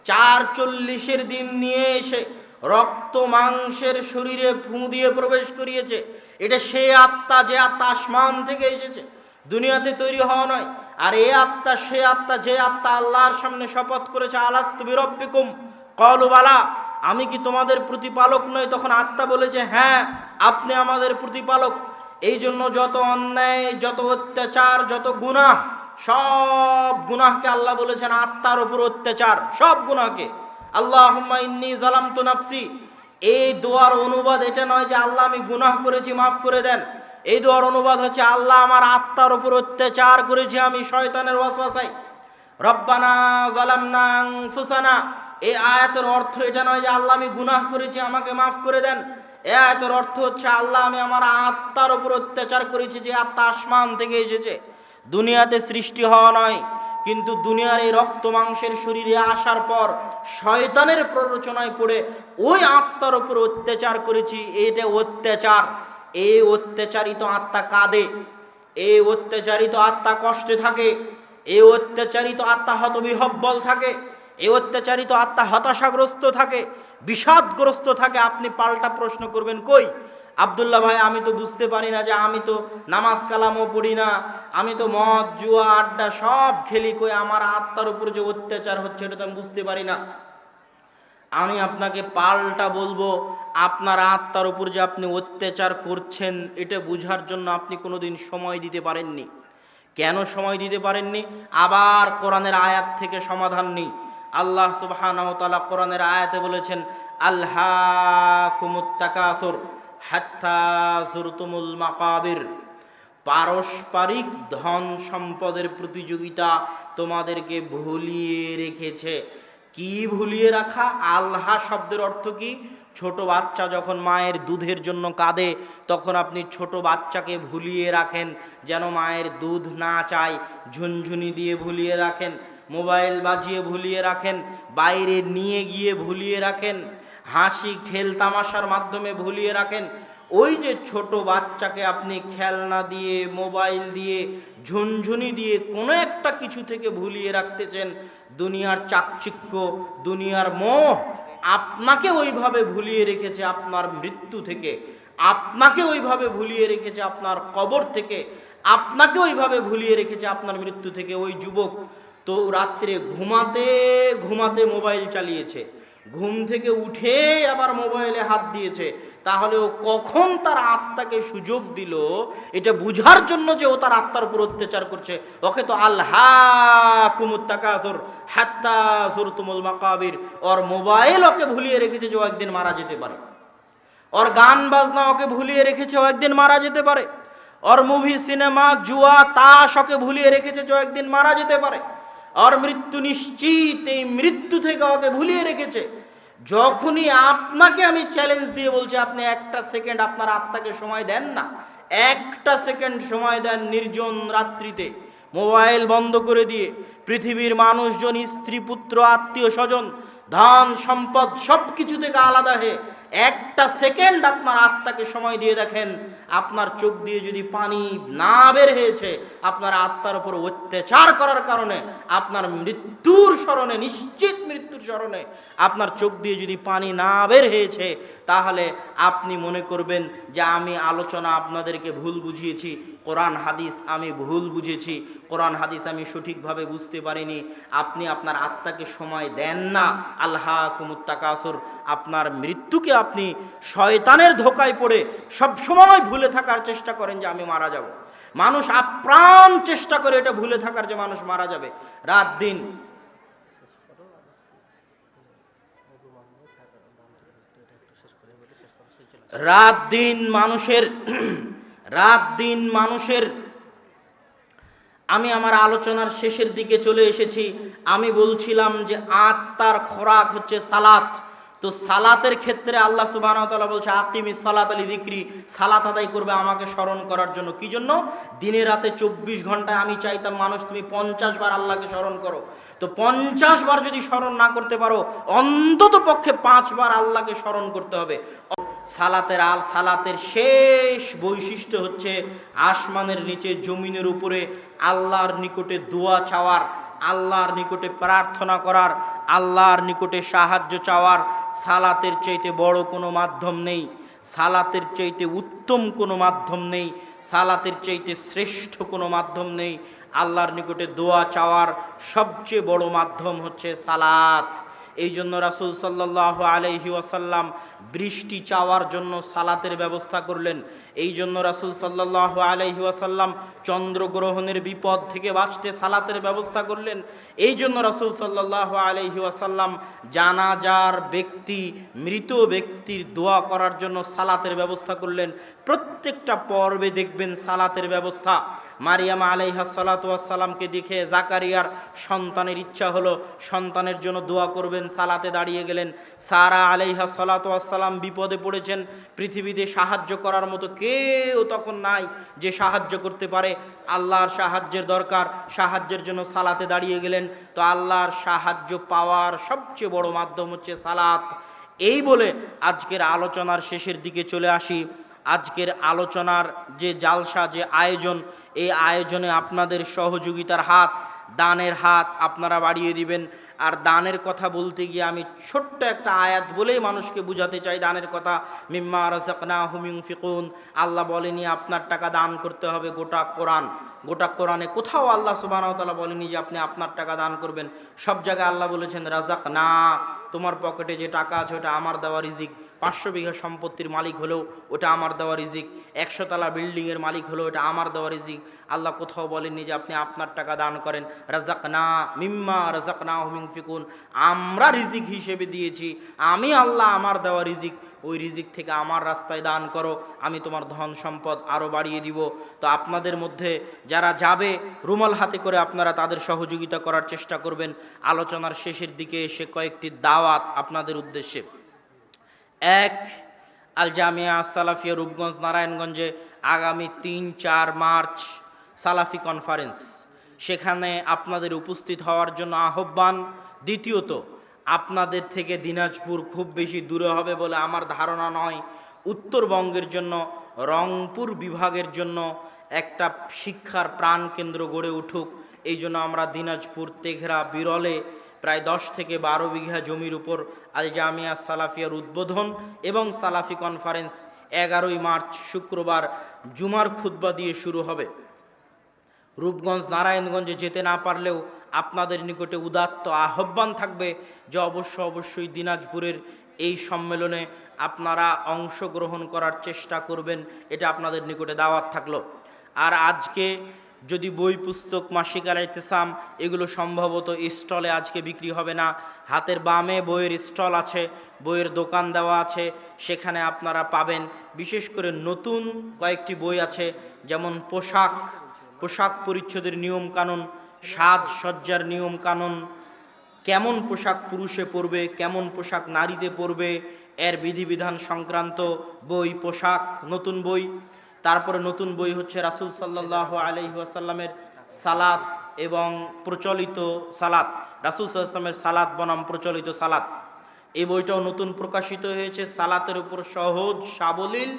৪৪০ দিন নিয়ে এসে রক্ত মাংসের শরীরে ফু দিয়ে প্রবেশ করিয়েছে। এটা সে আত্মা যে আত্মা আসমান থেকে এসেছে, দুনিয়াতে তৈরি হওয়া নয়। আর এ আত্মা সে আত্মা যে আত্মা আল্লাহর সামনে শপথ করেছে, আলাস্তু বিরব্বিকুম ক্বালু বালা, আমি কি তোমাদের প্রতিপালক নই? তখন আত্মা বলেছে, হ্যাঁ আপনি আমাদের প্রতিপালক। এই জন্য যত অন্যায়, যত অত্যাচার, যত গুনাহ, সব গুনাহকে আল্লাহ বলেছেন আত্মার উপর অত্যাচার, সব গুনাহকে। আল্লাহুম্মা ইন্নী যালামতু নাফসি, এই দোয়ার অনুবাদ এটা নয় যে আল্লাহ আমি গুনাহ করেছি মাফ করে দেন। এই দোয়ার অনুবাদ হচ্ছে আল্লাহ আমার আত্মার উপর অত্যাচার করেছি আমি শয়তানের ওয়াসওয়াসায়। রব্বানা যালামনা আনফুসানা, এই আয়াতের অর্থ এটা নয় যে আল্লাহ আমি গুনাহ করেছি আমাকে মাফ করে দেন। এই আয়াতের অর্থ হচ্ছে আল্লাহ আমি আমার আত্মার উপর অত্যাচার করেছি, যে আত্মা আসমান থেকে এসেছে, দুনিয়াতে সৃষ্টি হওয়া নয়। কিন্তু দুনিয়ার এই রক্ত মাংসের শরীরে আসার পর শয়তানের প্ররোচনায় পড়ে ওই আত্মার উপর অত্যাচার করেছি। এটা অত্যাচার। এই অত্যাচারিত আত্মা কাঁদে, এই অত্যাচারিত আত্মা কষ্টে থাকে, এই অত্যাচারিত আত্মা হতবিহব্বল থাকে, এই অত্যাচারিত আত্মা হতাশাগ্রস্ত থাকে, বিষাদগ্রস্ত থাকে। আপনি পাল্টা প্রশ্ন করবেন, কই আব্দুল্লাহ ভাই, আমি তো বুঝতে পারি না, যে আমি তো নামাজ কালামও পড়ি না, আমি তো মদ জুয়া আড্ডা সব খেলি, কই আমার আত্মার উপর যে অত্যাচার হচ্ছে এটা তো আমি বুঝতে পারি না। আমি আপনাকে পাল্টা বলবো, আপনার আত্মার উপর যে আপনি অত্যাচার করছেন এটা বুঝার জন্য আপনি কোনোদিন সময় দিতে পারেননি। কেন সময় দিতে পারেননি? আবার কোরআনের আয়াত থেকে সমাধান নেই। আল্লাহ সুবহানাহু ওয়া তাআলা কোরআনের আয়াতে বলেছেন, আলহাকুমুত তাকাসুর হাত্তা যুরতুমুল মাকাবির। পারস্পরিক ধন সম্পদের প্রতিযোগিতা তোমাদেরকে ভুলিয়ে রেখেছে। কি ভুলিয়ে রাখা? আলহা শব্দের অর্থ কি? ছোট বাচ্চা যখন মায়ের দুধের জন্য কাঁদে, তখন আপনি ছোট বাচ্চাকে ভুলিয়ে রাখেন যেন মায়ের দুধ না চায়। ঝুনঝুনি দিয়ে ভুলিয়ে রাখেন, মোবাইল বাজিয়ে ভুলিয়ে রাখেন, বাইরে নিয়ে গিয়ে ভুলিয়ে রাখেন, হাসি খেল তামাশার মাধ্যমে ভুলিয়ে রাখেন। ওই যে ছোট বাচ্চাকে আপনি খেলনা দিয়ে, মোবাইল দিয়ে, ঝুনঝুনি দিয়ে কোনো একটা কিছু থেকে ভুলিয়ে রাখতেছেন, দুনিয়ার চাকচিক্য, দুনিয়ার মোহ আপনাকে ওইভাবে ভুলিয়ে রেখেছে আপনার মৃত্যু থেকে, আপনাকে ওইভাবে ভুলিয়ে রেখেছে আপনার কবর থেকে, আপনাকে ওইভাবে ভুলিয়ে রেখেছে আপনার মৃত্যু থেকে। ওই যুবক তো রাত্রে ঘুমাতে ঘুমাতে মোবাইল চালিয়েছে, ঘুম থেকে উঠে আবার মোবাইলে হাত দিয়েছে। তাহলে ও কখন তার আত্মাকে সুযোগ দিল এটা বুঝার জন্য যে ও তার আত্মার উপর অত্যাচার করছে? ওকে তো আলহাকুমুত তাকাসুর হাত্তা যুরতুমুল মাকাবির। ওর মোবাইল ওকে ভুলিয়ে রেখেছে যে ও একদিন মারা যেতে পারে। ওর গান বাজনা ওকে ভুলিয়ে রেখেছে ও একদিন মারা যেতে পারে। ওর মুভি, সিনেমা, জুয়া, তাস ওকে ভুলিয়ে রেখেছে যে ও একদিন মারা যেতে পারে। আর মৃত্যু নিশ্চিত, এই মৃত্যু থেকে ওকে ভুলিয়ে রেখেছে। যখনই আপনাকে আমি চ্যালেঞ্জ দিয়ে বলছি, আপনি একটা সেকেন্ড আপনার আত্মাকে সময় দেন না, একটা সেকেন্ড সময় দেন নির্জন রাত্রিতে, মোবাইল বন্ধ করে দিয়ে, পৃথিবীর মানুষজন, স্ত্রী, পুত্র, আত্মীয় স্বজন, ধন সম্পদ সব কিছু থেকে আলাদা হয়ে একটা সেকেন্ড আপনার আত্মাকে সময় দিয়ে দেখেন, আপনার চোখ দিয়ে যদি পানি না বের হয়েছে, আপনার আত্মার উপর অত্যাচার করার কারণে, আপনার মৃত্যুর স্মরণে, নিশ্চিত মৃত্যুর স্মরণে আপনার চোখ দিয়ে যদি পানি না বের হয়েছে, তাহলে আপনি মনে করবেন যে আমি আলোচনা আপনাদেরকে ভুল বুঝিয়েছি, কোরআন হাদিস আমি ভুল বুঝেছি, কোরআন হাদিস আমি সঠিকভাবে বুঝতে পারিনি। আপনি আপনার আত্মাকে সময় দেন না। আলহাকুমুত তাকাসুর, আপনার মৃত্যুকে আপনি শয়তানের ধোকায় পড়ে সবসময় ভুলে থাকার চেষ্টা করেন যে আমি মারা যাব। মানুষ আপ্রাণ চেষ্টা করে এটা ভুলে থাকার যে মানুষ মারা যাবে। রাত দিন মানুষের আমি আমার আলোচনার শেষের দিকে চলে এসেছি। আমি বলছিলাম যে আত্মার খোরাক হচ্ছে সালাত। তো সালাতের ক্ষেত্রে আল্লাহ সুবহানাহু ওয়া তাআলা বলছে, আকিমিস সালাতা লিযিকরি, সালাত আদায় করবে আমাকে স্মরণ করার জন্য। কি জন্য? দিনে রাতে 24 ঘন্টায় আমি চাইতাম মানুষ তুমি 50 বার আল্লাহকে স্মরণ করো। তো 50 বার যদি স্মরণ না করতে পারো, অন্তত পক্ষে 5 বার আল্লাহকে স্মরণ করতে হবে। সালাতের শেষ বৈশিষ্ট্য হচ্ছে আসমানের নিচে, জমিনের উপরে আল্লাহর নিকটে দোয়া চাওয়ার, আল্লাহর নিকটে প্রার্থনা করার, আল্লাহর নিকটে সাহায্য চাওয়ার। সালাতের চাইতে বড় কোনো মাধ্যম নেই, সালাতের চাইতে উত্তম কোনো মাধ্যম নেই, সালাতের চাইতে শ্রেষ্ঠ কোনো মাধ্যম নেই। আল্লাহর নিকটে দোয়া চাওয়ার সবচেয়ে বড় মাধ্যম হচ্ছে সালাত। এই জন্য রাসূল সাল্লাল্লাহু আলাইহি ওয়াসাল্লাম বৃষ্টি চাওয়ার জন্য সালাতের ব্যবস্থা করলেন। এই জন্য রাসূল সাল্লাল্লাহু আলাইহি ওয়াসাল্লাম চন্দ্রগ্রহণের বিপদ থেকে বাঁচতে সালাতের ব্যবস্থা করলেন। এই জন্য রাসূল সাল্লাল্লাহু আলাইহি ওয়াসাল্লাম জানাজার ব্যক্তি, মৃত ব্যক্তির দোয়া করার জন্য সালাতের ব্যবস্থা করলেন। প্রত্যেকটা পর্বে দেখবেন সালাতের ব্যবস্থা। মারিয়াম আলাইহা সালাতু ওয়াস সালামকে দেখে জাকারিয়ার সন্তানের ইচ্ছা হলো, সন্তানের জন্য দোয়া করবেন, সালাতে দাঁড়িয়ে গেলেন। সারা আলাইহা সালাতু ওয়াস সালাম বিপদে পড়েছেন, পৃথিবীতে সাহায্য করার মতো কেউ তখন নাই যে সাহায্য করতে পারে, আল্লাহর সাহায্যের দরকার, সাহায্যের জন্য সালাতে দাঁড়িয়ে গেলেন। তো আল্লাহর সাহায্য পাওয়ার সবচেয়ে বড় মাধ্যম হচ্ছে সালাত। এই বলে আজকের আলোচনার শেষের দিকে চলে আসি। আজকের আলোচনার যে জালসা, যে আয়োজন, এই আয়োজনে আপনাদের সহযোগিতার হাত, দানের হাত আপনারা বাড়িয়ে দিবেন। আর দানের কথা বলতে গিয়ে আমি ছোট্ট একটা আয়াত বলেই মানুষকে বুঝাতে চাই দানের কথা। মিম্মা রাযাকনাহুম ইউনফিকুন, আল্লাহ বলেনি আপনার টাকা দান করতে হবে গোটা কোরআন। গোটা কোরআনে কোথাও আল্লাহ সুবহানাহু ওয়া তাআলা বলেনি যে আপনি আপনার টাকা দান করবেন। সব জায়গায় আল্লাহ বলেছেন রাযাকনা তোমার পকেটে যে টাকা আছে ওটা আমার দেওয়া রিজিক, 500 বিঘা সম্পত্তির মালিক হলেও ওটা আমার দেওয়া রিজিক, 100 তলা বিল্ডিংয়ের মালিক হলেও ওটা আমার দেওয়া রিজিক। আল্লাহ কোথাও বলেননি যে আপনি আপনার টাকা দান করেন। রাযাকনা মিম্মা রাযাকনাহুম ইউনফিকুন, আমরা রিজিক হিসেবে দিয়েছি, আমি আল্লাহ আমার দেওয়া রিজিক, ওই রিজিক থেকে আমার রাস্তায় দান করো, আমি তোমার ধন সম্পদ আরও বাড়িয়ে দিব। তো আপনাদের মধ্যে যারা যাবে রুমাল হাতে করে আপনারা তাদের সহযোগিতা করার চেষ্টা করবেন। আলোচনার শেষের দিকে এসে কয়েকটি দাওয়াত আপনাদের উদ্দেশ্যে। এক, আল জামিয়া সালাফিয়া রূপগঞ্জ নারায়ণগঞ্জে আগামী 3-4 মার্চ সালাফি কনফারেন্স, সেখানে আপনাদের উপস্থিত হওয়ার জন্য আহ্বান। দ্বিতীয়ত, আপনাদের থেকে দিনাজপুর খুব বেশি দূরে হবে বলে আমার ধারণা নয়। উত্তরবঙ্গের জন্য, রংপুর বিভাগের জন্য একটা শিক্ষার প্রাণকেন্দ্র গড়ে উঠুক, এই জন্য আমরা দিনাজপুর, তেঘরা, বিরলে প্রায় 10 থেকে 12 বিঘা জমির উপর আল জামিয়া সালাফিয়ার উদ্বোধন এবং সালাফি কনফারেন্স 11ই মার্চ শুক্রবার জুমার খুতবা দিয়ে শুরু হবে। রূপগঞ্জ নারায়ণগঞ্জে যেতে না পারলেও আপনাদের নিকটে উদাত্ত আহ্বান থাকবে যে অবশ্যই দিনাজপুরের এই সম্মেলনে আপনারা অংশগ্রহণ করার চেষ্টা করবেন, এটা আপনাদের নিকটে দাওয়াত থাকলো। আর আজকে যদি বই পুস্তক, মাসিক আল ইতিসাম এগুলো সম্ভবত স্টলে আজকে বিক্রি হবে না। হাতের বামে বইয়ের স্টল আছে, বইয়ের দোকান দেওয়া আছে, সেখানে আপনারা পাবেন। বিশেষ করে নতুন কয়েকটি বই আছে, যেমন পোশাক পরিচ্ছদের নিয়ম কানুন, সাজসজ্জার নিয়ম কানুন, কেমন পোশাক পুরুষে পরবে, কেমন পোশাক নারীতে পরবে, এর বিধিবিধান সংক্রান্ত বই, পোশাক, নতুন বই। তারপরে নতুন বই হচ্ছে রাসূল সাল্লাল্লাহু আলাইহি ওয়াসাল্লামের সালাত এবং প্রচলিত সালাত, রাসূল সাল্লাল্লাহু আলাইহি ওয়াসাল্লামের সালাত বনাম প্রচলিত সালাত, এই বইটাও নতুন প্রকাশিত হয়েছে। সালাতের উপর সহজ সাবলীল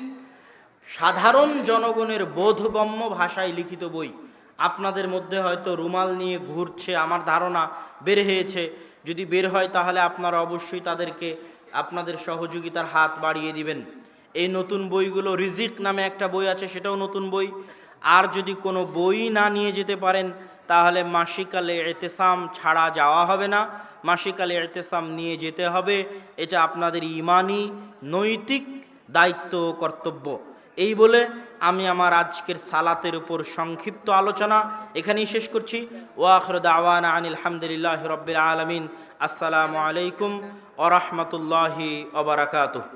সাধারণ জনগণের বোধগম্য ভাষায় লিখিত বই। আপনাদের মধ্যে হয়তো রুমাল নিয়ে ঘুরছে আমার ধারণা, বের হয়েছে। যদি বের হয় তাহলে আপনারা অবশ্যই তাদেরকে আপনাদের সহযোগিতার হাত বাড়িয়ে দিবেন। এই নতুন বইগুলো, রিজিক নামে একটা বই আছে, সেটাও নতুন বই। আর যদি কোনো বই না নিয়ে যেতে পারেন তাহলে মাসিক আল ইতিসাম ছাড়া যাওয়া হবে না, মাসিক আল ইতিসাম নিয়ে যেতে হবে। এটা আপনাদের ঈমানি নৈতিক দায়িত্ব ও কর্তব্য। এই বলে আমি আমার আজকের সালাতের উপর সংক্ষিপ্ত আলোচনা এখানেই শেষ করছি। ওয়া আখিরু দাওয়ানা আনিল হামদুলিল্লাহি রাব্বিল আলামিন। আসসালামু আলাইকুম ওয়া রাহমাতুল্লাহি ওয়া বারাকাতুহু।